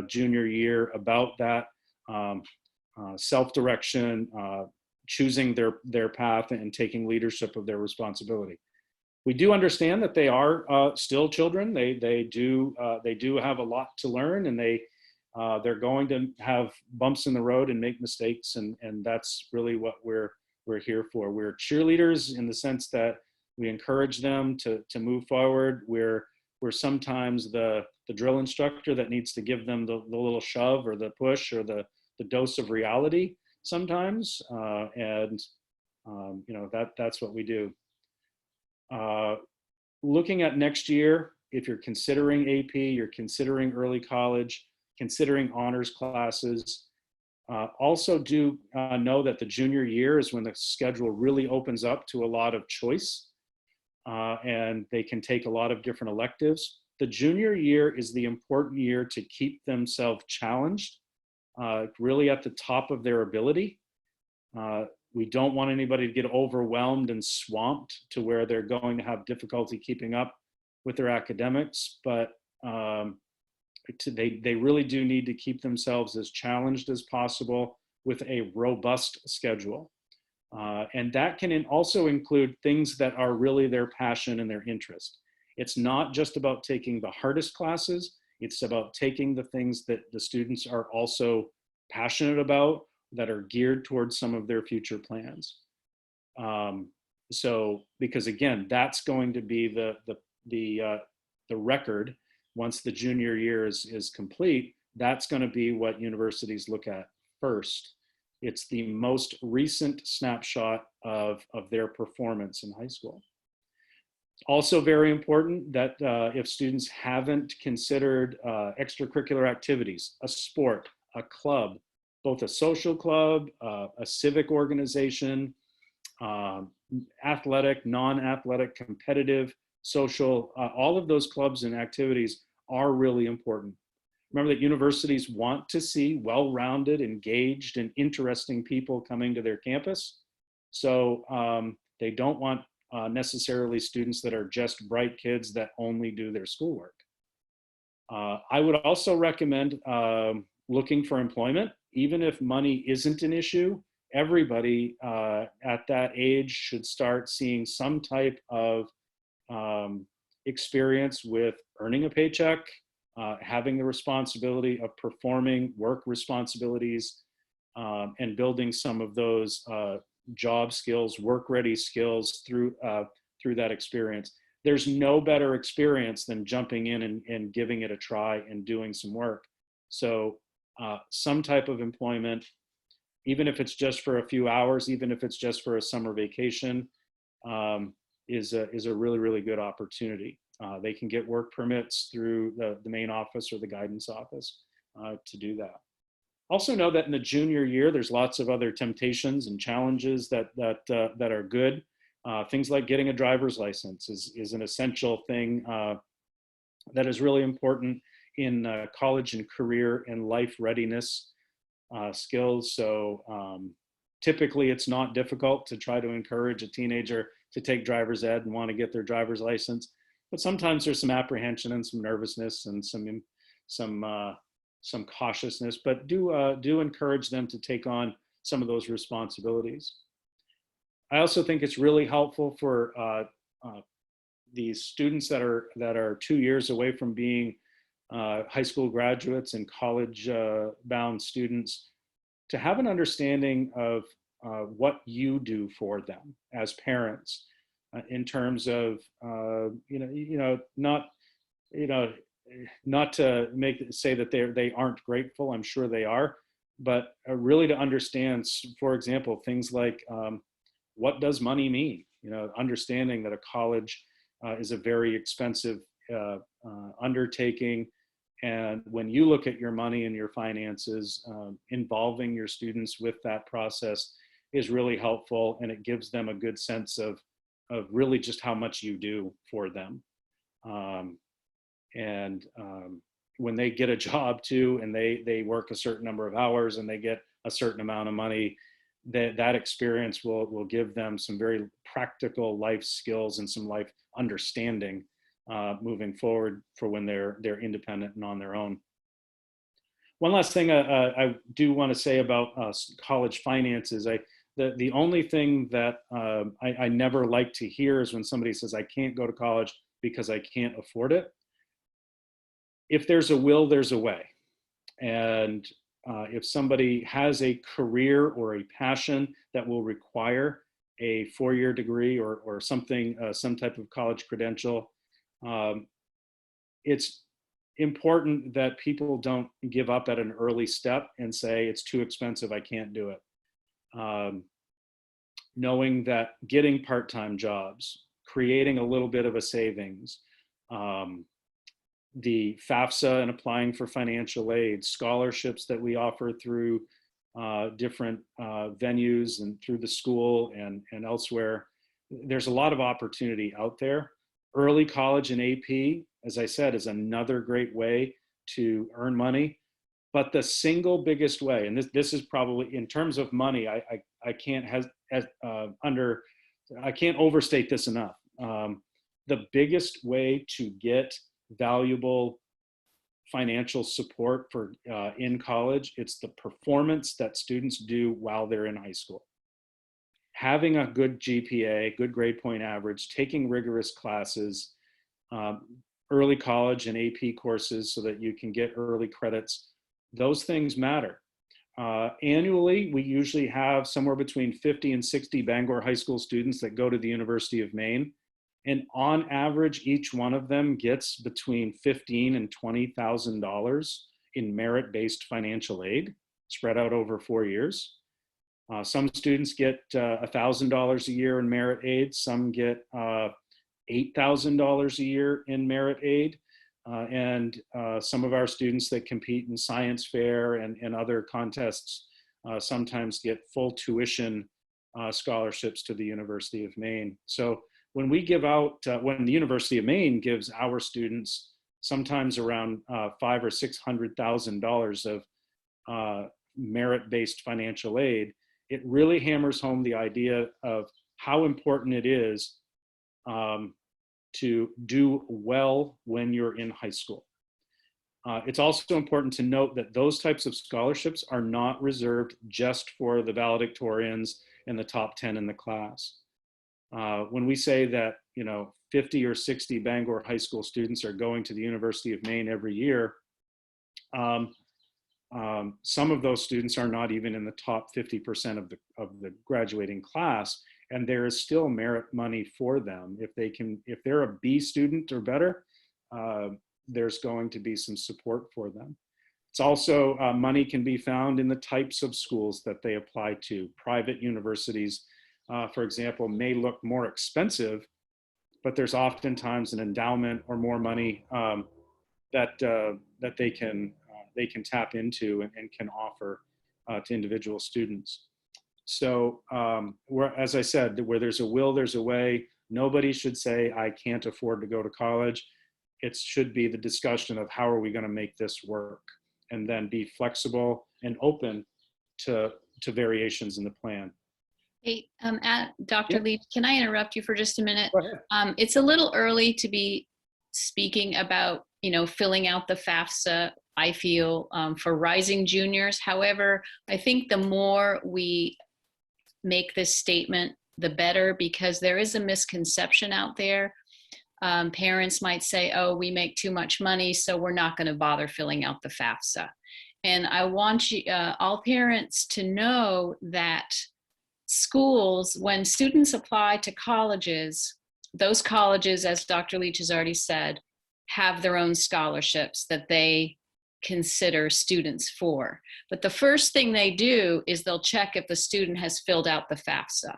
junior year about that self-direction, choosing their path and taking leadership of their responsibility. We do understand that they are still children. They do have a lot to learn, and they're going to have bumps in the road and make mistakes, and that's really what we're here for. We're cheerleaders in the sense that we encourage them to move forward. We're sometimes the drill instructor that needs to give them the little shove or the push or the dose of reality sometimes, and you know, that's what we do. Looking at next year, if you're considering AP, you're considering early college, considering honors classes, also do know that the junior year is when the schedule really opens up to a lot of choice, and they can take a lot of different electives. The junior year is the important year to keep themselves challenged, really at the top of their ability. We don't want anybody to get overwhelmed and swamped to where they're going to have difficulty keeping up with their academics, but they really do need to keep themselves as challenged as possible with a robust schedule. And that can also include things that are really their passion and their interest. It's not just about taking the hardest classes, it's about taking the things that the students are also passionate about, that are geared towards some of their future plans. So, because again, that's going to be the record once the junior year is complete. That's going to be what universities look at first. It's the most recent snapshot of their performance in high school. Also very important that if students haven't considered extracurricular activities, a sport, a club, both a social club, a civic organization, athletic, non-athletic, competitive, social, all of those clubs and activities are really important. Remember that universities want to see well-rounded, engaged, and interesting people coming to their campus. So they don't want necessarily students that are just bright kids that only do their schoolwork. I would also recommend looking for employment. Even if money isn't an issue, everybody at that age should start seeing some type of experience with earning a paycheck, having the responsibility of performing work responsibilities, and building some of those job skills, work-ready skills through that experience. There's no better experience than jumping in and giving it a try and doing some work. So some type of employment, even if it's just for a few hours, even if it's just for a summer vacation, is a really, really good opportunity. They can get work permits through the main office or the guidance office to do that. Also know that in the junior year, there's lots of other temptations and challenges that are good. Things like getting a driver's license is an essential thing that is really important in college and career and life readiness skills. So typically it's not difficult to try to encourage a teenager to take driver's ed and want to get their driver's license. But sometimes there's some apprehension and some nervousness and some cautiousness, but do encourage them to take on some of those responsibilities. I also think it's really helpful for these students that are 2 years away from being high school graduates and college bound students, to have an understanding of what you do for them as parents, in terms of not to say that they aren't grateful. I'm sure they are, but really to understand, for example, things like what does money mean? Understanding that a college is a very expensive undertaking. And when you look at your money and your finances, involving your students with that process is really helpful, and it gives them a good sense of really just how much you do for them. When they get a job too, and they work a certain number of hours and they get a certain amount of money, that experience will give them some very practical life skills and some life understanding moving forward for when they're independent and on their own. One last thing I do want to say about college finances. The only thing that I never like to hear is when somebody says, I can't go to college because I can't afford it. If there's a will, there's a way. And if somebody has a career or a passion that will require a 4-year degree or something, some type of college credential, it's important that people don't give up at an early step and say, it's too expensive, I can't do it. Knowing that getting part-time jobs, creating a little bit of a savings, the FAFSA and applying for financial aid, scholarships that we offer through different venues and through the school and elsewhere. There's a lot of opportunity out there. Early college and AP, as I said, is another great way to earn money. But the single biggest way, and this is probably in terms of money, I can't overstate this enough. The biggest way to get valuable financial support for in college, it's the performance that students do while they're in high school. Having a good GPA, good grade point average, taking rigorous classes, early college and AP courses so that you can get early credits, those things matter. Annually, we usually have somewhere between 50 and 60 Bangor high school students that go to the University of Maine. And on average, each one of them gets between $15,000 and $20,000 in merit-based financial aid spread out over 4 years. Some students get $1,000 a year in merit aid. Some get $8,000 a year in merit aid. And some of our students that compete in science fair and other contests sometimes get full tuition scholarships to the University of Maine. So when we give out, when the University of Maine gives our students sometimes around $500,000 or $600,000 of merit-based financial aid, it really hammers home the idea of how important it is to do well when you're in high school. It's also important to note that those types of scholarships are not reserved just for the valedictorians and the top 10 in the class. When we say that 50 or 60 Bangor high school students are going to the University of Maine every year, some of those students are not even in the top 50% of the graduating class, and there is still merit money for them. If they're a B student or better, there's going to be some support for them. It's also money can be found in the types of schools that they apply to. Private universities, for example, may look more expensive, but there's oftentimes an endowment or more money that they can tap into and can offer to individual students. So as I said, where there's a will, there's a way. Nobody should say, I can't afford to go to college. It should be the discussion of how are we going to make this work, and then be flexible and open to variations in the plan. Hey, Dr. Yeah. Lee, can I interrupt you for just a minute? Go ahead. It's a little early to be speaking about, filling out the FAFSA, I feel, for rising juniors. However, I think the more we make this statement, the better, because there is a misconception out there Parents might say, oh, we make too much money, so we're not going to bother filling out the FAFSA. And I want you, all parents to know that schools, when students apply to colleges, those colleges, as Dr. Leach has already said, have their own scholarships that they consider students for. But the first thing they do is they'll check if the student has filled out the FAFSA.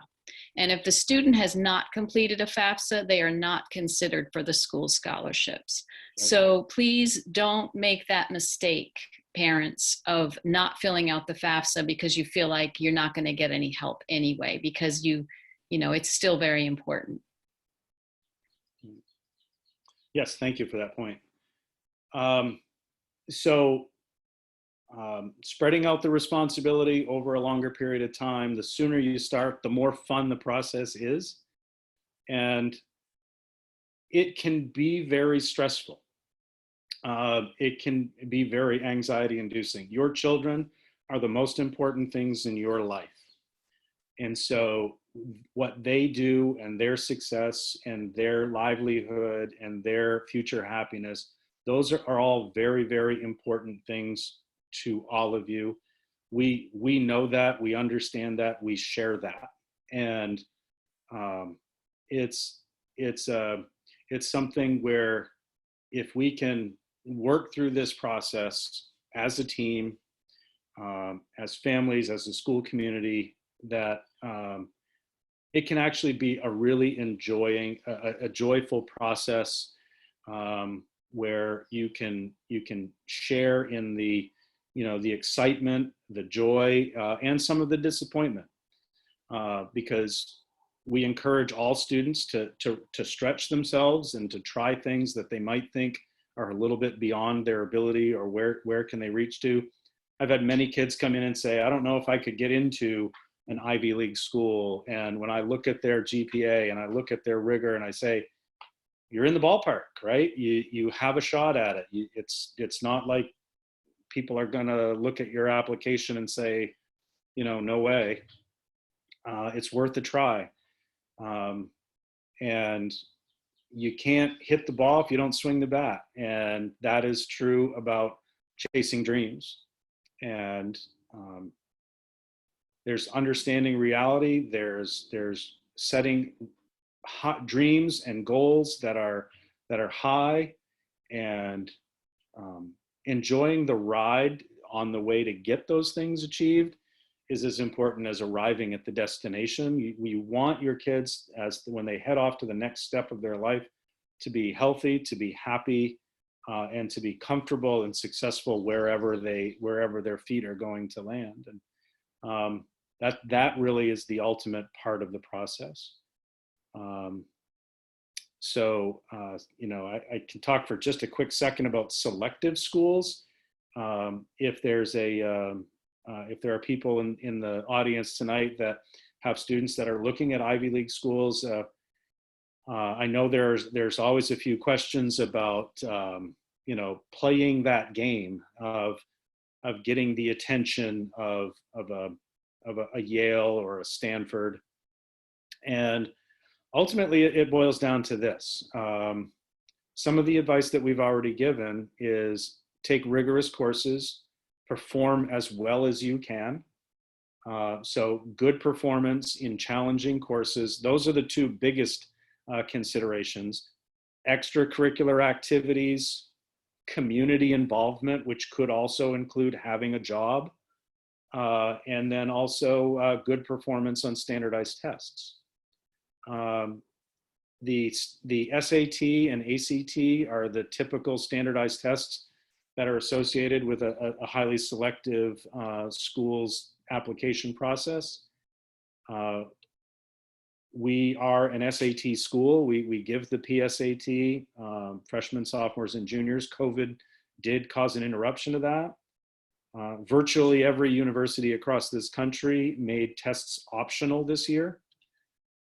And if the student has not completed a FAFSA, they are not considered for the school scholarships. So please don't make that mistake, parents, of not filling out the FAFSA because you feel like you're not going to get any help anyway, because you know, it's still very important. Yes, thank you for that point. Spreading out the responsibility over a longer period of time, the sooner you start, the more fun the process is. And it can be very stressful. It can be very anxiety inducing. Your children are the most important things in your life. And so what they do and their success and their livelihood and their future happiness, those are all very, very important things to all of you. We know that, we understand that, we share that. And it's something where if we can work through this process as a team, as families, as a school community, that it can actually be a really a joyful process where you can share in the, you know, the excitement, the joy, and some of the disappointment, because we encourage all students to stretch themselves and to try things that they might think are a little bit beyond their ability, or where can they reach to. I've had many kids come in and say, I don't know if I could get into an Ivy League school. And when I look at their GPA and I look at their rigor and I say, you're in the ballpark, right? You have a shot at it. It's not like people are gonna look at your application and say, you know, no way. It's worth a try. And you can't hit the ball if you don't swing the bat. And that is true about chasing dreams. And there's understanding reality. There's setting hot dreams and goals that are high, and enjoying the ride on the way to get those things achieved is as important as arriving at the destination. You want your kids, when they head off to the next step of their life, to be healthy, to be happy, and to be comfortable and successful wherever their feet are going to land. And that really is the ultimate part of the process. You know, I can talk for just a quick second about selective schools. If there are people in the audience tonight that have students that are looking at Ivy League schools, I know there's always a few questions about you know, playing that game of getting the attention of a Yale or a Stanford. And ultimately it boils down to this. Some of the advice that we've already given is take rigorous courses, perform as well as you can. So good performance in challenging courses, those are the two biggest considerations. Extracurricular activities, community involvement, which could also include having a job, and then also good performance on standardized tests. The SAT and ACT are the typical standardized tests that are associated with a highly selective school's application process. We are an SAT school. We give the PSAT, freshmen, sophomores, and juniors. COVID did cause an interruption to that. Virtually every university across this country made tests optional this year.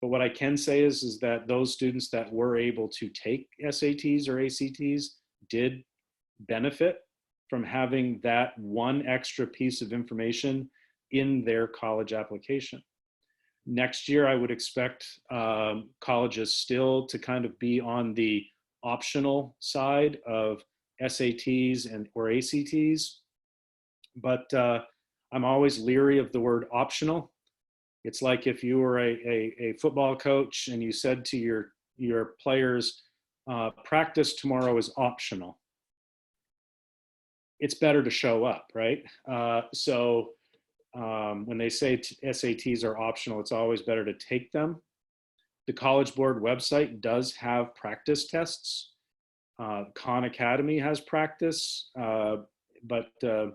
But what I can say is that those students that were able to take SATs or ACTs did benefit from having that one extra piece of information in their college application. Next year, I would expect colleges still to kind of be on the optional side of SATs and or ACTs, but I'm always leery of the word optional. It's like if you were a football coach and you said to your players, practice tomorrow is optional. It's better to show up, right? When they say SATs are optional, it's always better to take them. The College Board website does have practice tests. Khan Academy has practice, but the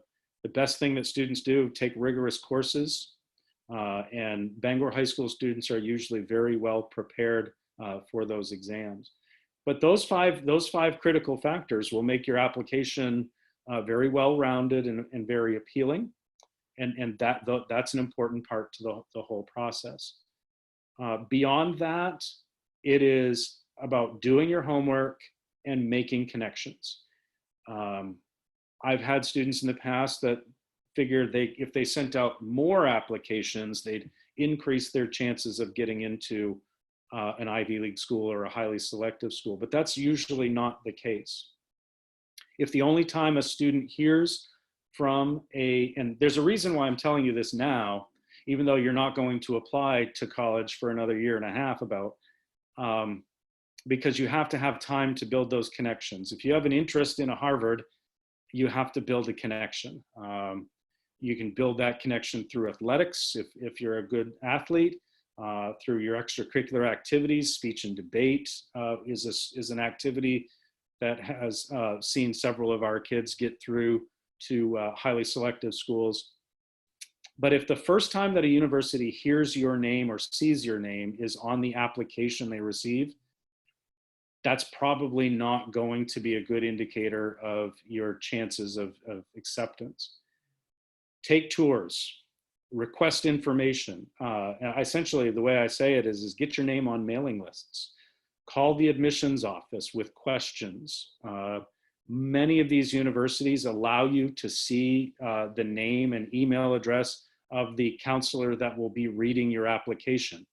best thing that students do, take rigorous courses, and Bangor High School students are usually very well prepared for those exams. But those five critical factors will make your application very well-rounded and very appealing. And that's an important part to the whole process. Beyond that, it is about doing your homework and making connections. I've had students in the past that figured if they sent out more applications, they'd increase their chances of getting into an Ivy League school or a highly selective school, but that's usually not the case. If the only time a student hears from and there's a reason why I'm telling you this now, even though you're not going to apply to college for another year and a half because you have to have time to build those connections. If you have an interest in a Harvard, you have to build a connection. You can build that connection through athletics if you're a good athlete, through your extracurricular activities. Speech and debate is an activity that has seen several of our kids get through to highly selective schools. But if the first time that a university hears your name or sees your name is on the application they receive, that's probably not going to be a good indicator of your chances of acceptance. Take tours, request information. Essentially, the way I say it is get your name on mailing lists. Call the admissions office with questions. Many of these universities allow you to see the name and email address of the counselor that will be reading your application.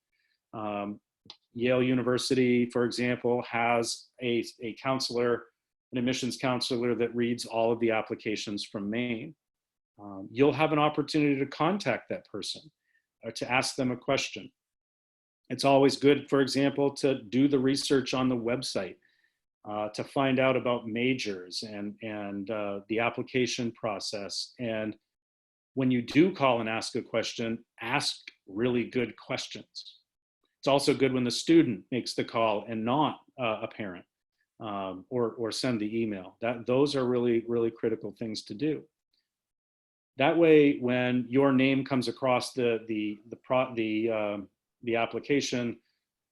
Yale University, for example, has a counselor, an admissions counselor that reads all of the applications from Maine. You'll have an opportunity to contact that person or to ask them a question. It's always good, for example, to do the research on the website, to find out about majors and the application process. And when you do call and ask a question, ask really good questions. It's also good when the student makes the call and not a parent, or send the email. Those are really, really critical things to do. That way, when your name comes across the application,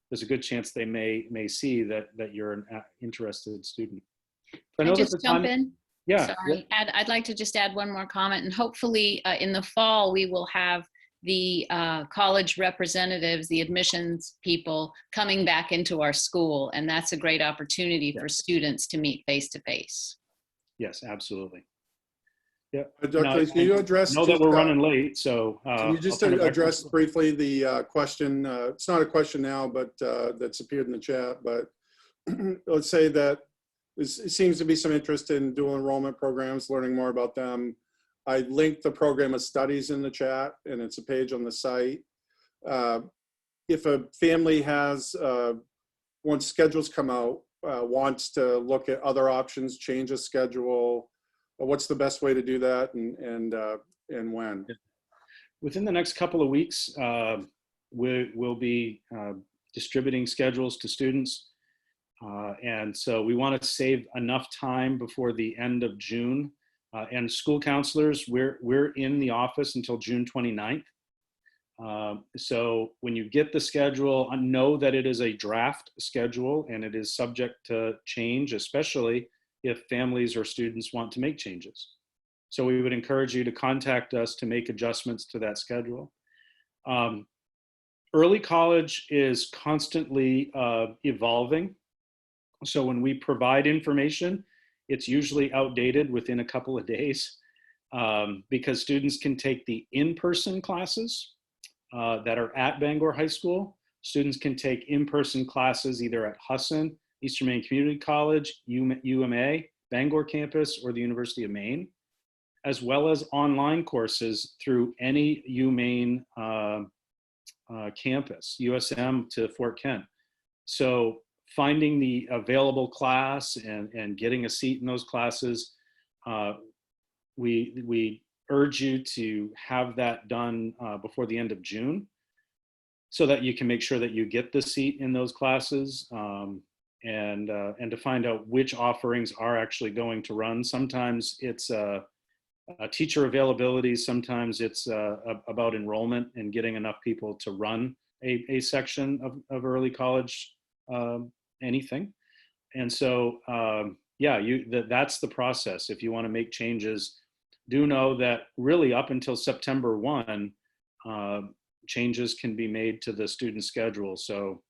there's a good chance they may see that you're an interested student. Can I just jump in? Yeah. Sorry, I'd like to just add one more comment, and hopefully in the fall we will have the college representatives, the admissions people coming back into our school, and that's a great opportunity for students to meet face to face. Yes, absolutely. Yeah. Dr. Can you address? I know that we're running late, so can you just address briefly the question? It's not a question now, but that's appeared in the chat. But let's say that it seems to be some interest in dual enrollment programs, learning more about them. I linked the program of studies in the chat, and it's a page on the site. If a family has, once schedules come out, wants to look at other options, change a schedule, what's the best way to do that, and when? Within the next couple of weeks, we'll be distributing schedules to students. And so we want to save enough time before the end of June. And school counselors, we're in the office until June 29th. So when you get the schedule, know that it is a draft schedule and it is subject to change, especially if families or students want to make changes. So we would encourage you to contact us to make adjustments to that schedule. Early college is constantly evolving. So when we provide information, it's usually outdated within a couple of days, because students can take the in-person classes that are at Bangor High School. Students can take in-person classes either at Sesson, Eastern Maine Community College, UMA, Bangor campus, or the University of Maine, as well as online courses through any UMaine campus, USM to Fort Kent. So finding the available class and getting a seat in those classes, we urge you to have that done before the end of June, so that you can make sure that you get the seat in those classes, and to find out which offerings are actually going to run. Sometimes it's teacher availability, sometimes it's about enrollment and getting enough people to run a section of early college anything. And so, yeah, that's the process. If you want to make changes, do know that really up until September 1, changes can be made to the student schedule. So,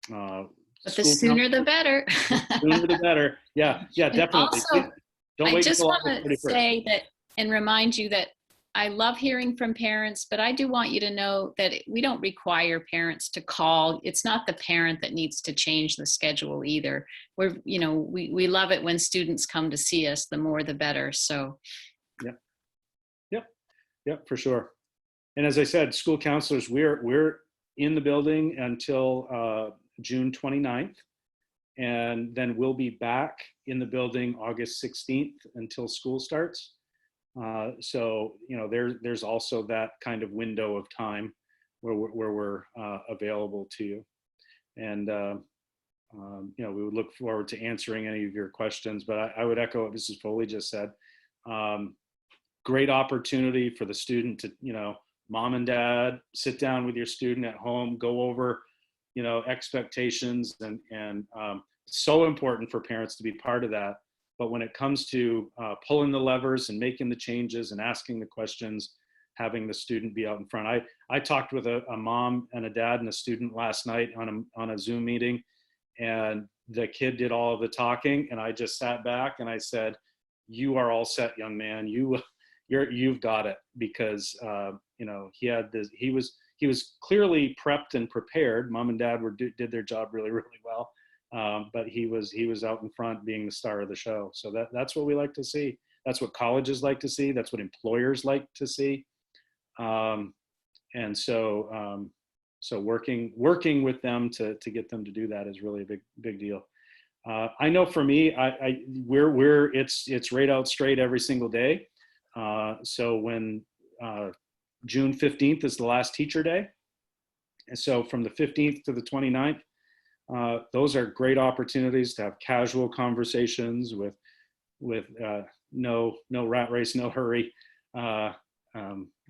but the sooner the better. The sooner the better. Yeah, yeah, definitely. Also, Don't I wait just until want August to 31st. say that and remind you that I love hearing from parents, but I do want you to know that we don't require parents to call. It's not the parent that needs to change the schedule either. We love it when students come to see us, the more the better. So. Yep, for sure. And as I said, school counselors, we're in the building until June 29th. And then we'll be back in the building August 16th until school starts. So, there's also that kind of window of time where we're available to you. And, we would look forward to answering any of your questions, but I would echo what Mrs. Foley just said. Great opportunity for the student to, mom and dad, sit down with your student at home, go over, expectations, and so important for parents to be part of that. But when it comes to pulling the levers and making the changes and asking the questions, having the student be out in front. I talked with a mom and a dad and a student last night on a Zoom meeting, and the kid did all of the talking, and I just sat back and I said, "You are all set, young man. You've got it," because he was clearly prepped and prepared. Mom and dad did their job really, really well. But he was out in front being the star of the show. So that's what we like to see. That's what colleges like to see. That's what employers like to see. And so working with them to get them to do that is really a big deal. I know for me, it's right out straight every single day. So when June 15th is the last teacher day, and so from the 15th to the 29th, those are great opportunities to have casual conversations with no rat race, no hurry.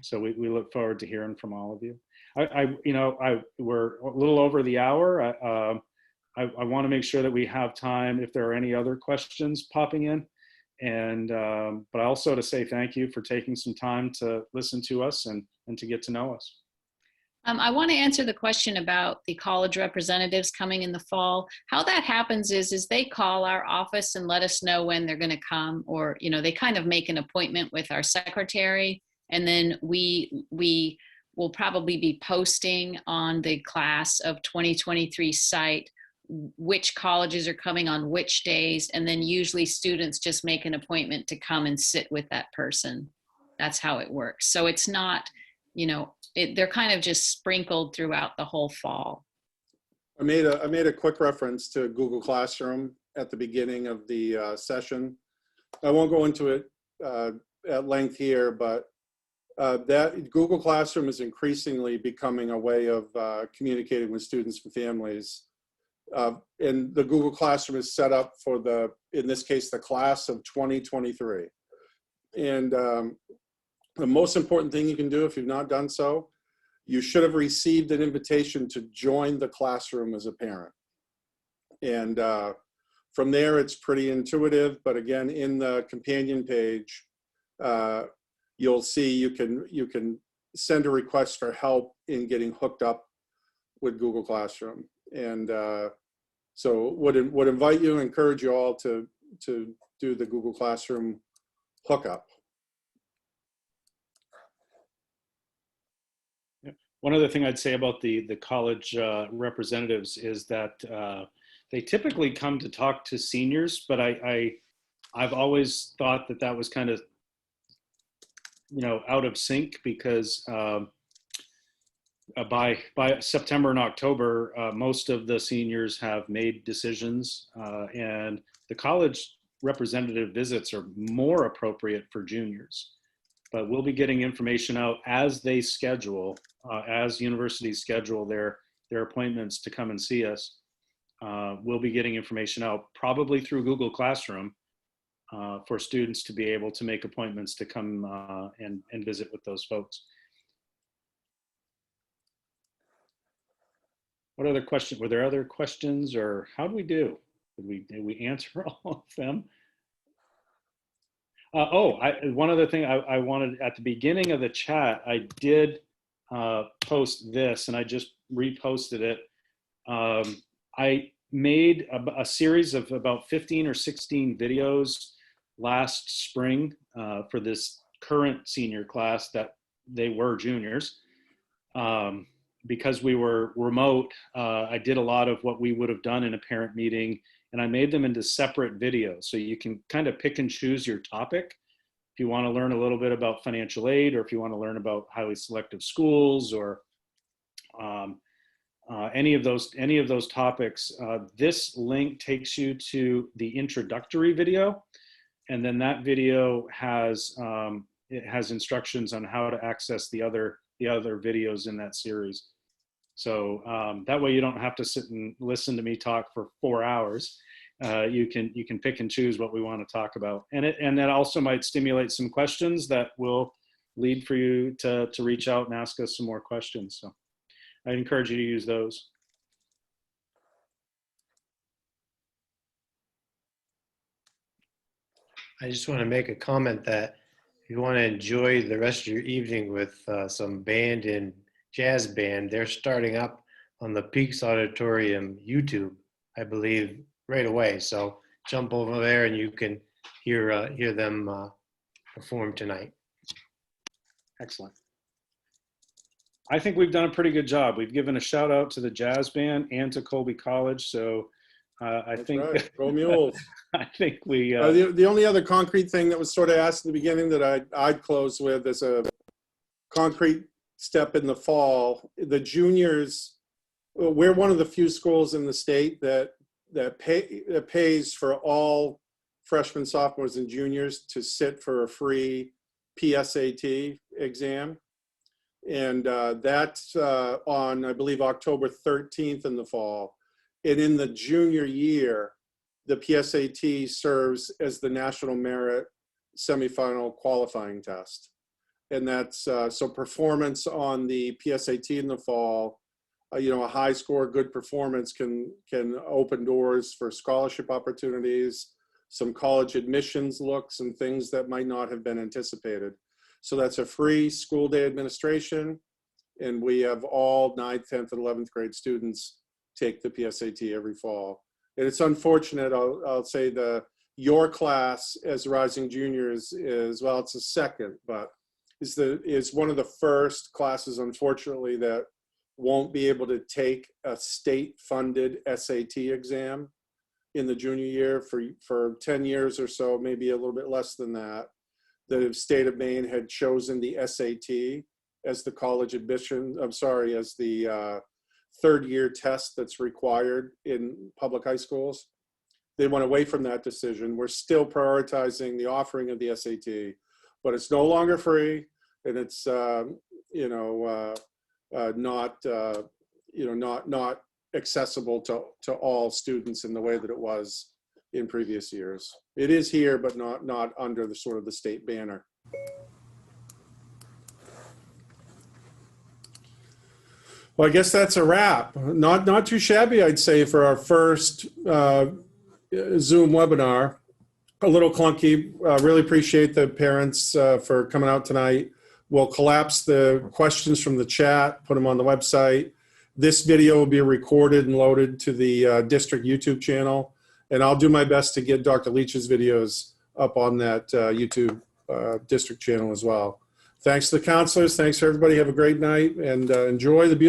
So we look forward to hearing from all of you. We're a little over the hour. I want to make sure that we have time if there are any other questions popping in, and but also to say thank you for taking some time to listen to us and to get to know us. I want to answer the question about the college representatives coming in the fall. How that happens is they call our office and let us know when they're going to come, or, they kind of make an appointment with our secretary. And then we will probably be posting on the class of 2023 site which colleges are coming on which days. And then usually students just make an appointment to come and sit with that person. That's how it works. So it's not, they're kind of just sprinkled throughout the whole fall. I made a quick reference to Google Classroom at the beginning of the session. I won't go into it at length here, but that Google Classroom is increasingly becoming a way of communicating with students and families. And the Google Classroom is set up for in this case, the class of 2023. And the most important thing you can do if you've not done so, you should have received an invitation to join the classroom as a parent. And from there, it's pretty intuitive. But again, in the companion page, you'll see you can send a request for help in getting hooked up with Google Classroom. And so would invite you, encourage you all to do the Google Classroom hookup. one other thing I'd say about the college representatives is that they typically come to talk to seniors, but I've always thought that that was kind of, out of sync, because by September and October, most of the seniors have made decisions, and the college representative visits are more appropriate for juniors. But we'll be getting information out as they schedule, as universities schedule their appointments to come and see us. We'll be getting information out probably through Google Classroom for students to be able to make appointments to come and visit with those folks. What other questions? Were there other questions, or how did we do? Did we answer all of them? One other thing I wanted at the beginning of the chat, I did post this, and I just reposted it. I made a series of about 15 or 16 videos last spring for this current senior class that they were juniors. Because we were remote, I did a lot of what we would have done in a parent meeting, and I made them into separate videos. So you can kind of pick and choose your topic. If you want to learn a little bit about financial aid, or if you want to learn about highly selective schools, or any of those topics, this link takes you to the introductory video, and then that video has instructions on how to access the other videos in that series. So that way you don't have to sit and listen to me talk for 4 hours. You can pick and choose what we want to talk about, and that also might stimulate some questions that will lead for you to reach out and ask us some more questions. So I encourage you to use those. I just want to make a comment that if you want to enjoy the rest of your evening with some band and jazz band, they're starting up on the Peaks Auditorium YouTube, I believe, right away. So jump over there and you can hear them perform tonight. Excellent. I think we've done a pretty good job. We've given a shout out to the jazz band and to Colby College. So That's right. Go Mules. I think we. The only other concrete thing that was sort of asked in the beginning that I'd close with is a concrete step in the fall. The juniors, we're one of the few schools in the state that pays for all freshmen, sophomores, and juniors to sit for a free PSAT exam. And that's on, I believe, October 13th in the fall. And in the junior year, the PSAT serves as the national merit semifinal qualifying test. And that's, so performance on the PSAT in the fall, a high score, good performance can open doors for scholarship opportunities, some college admissions looks, and things that might not have been anticipated. So that's a free school day administration, and we have all 9th, 10th, and 11th grade students take the PSAT every fall. And it's unfortunate, I'll say your class as rising juniors is, well, it's the second, but is one of the first classes, unfortunately, that won't be able to take a state-funded SAT exam in the junior year for 10 years or so, maybe a little bit less than that. The state of Maine had chosen the SAT as the college admission, as the third-year test that's required in public high schools. They went away from that decision. We're still prioritizing the offering of the SAT, but it's no longer free, and it's not accessible to all students in the way that it was in previous years. It is here, but not under the sort of the state banner. Well, I guess that's a wrap. Not too shabby, I'd say, for our first Zoom webinar. A little clunky. Really appreciate the parents for coming out tonight. We'll collapse the questions from the chat, put them on the website. This video will be recorded and loaded to the district YouTube channel. And I'll do my best to get Dr. Leach's videos up on that YouTube district channel as well. Thanks to the counselors. Thanks for everybody. Have a great night and enjoy the beautiful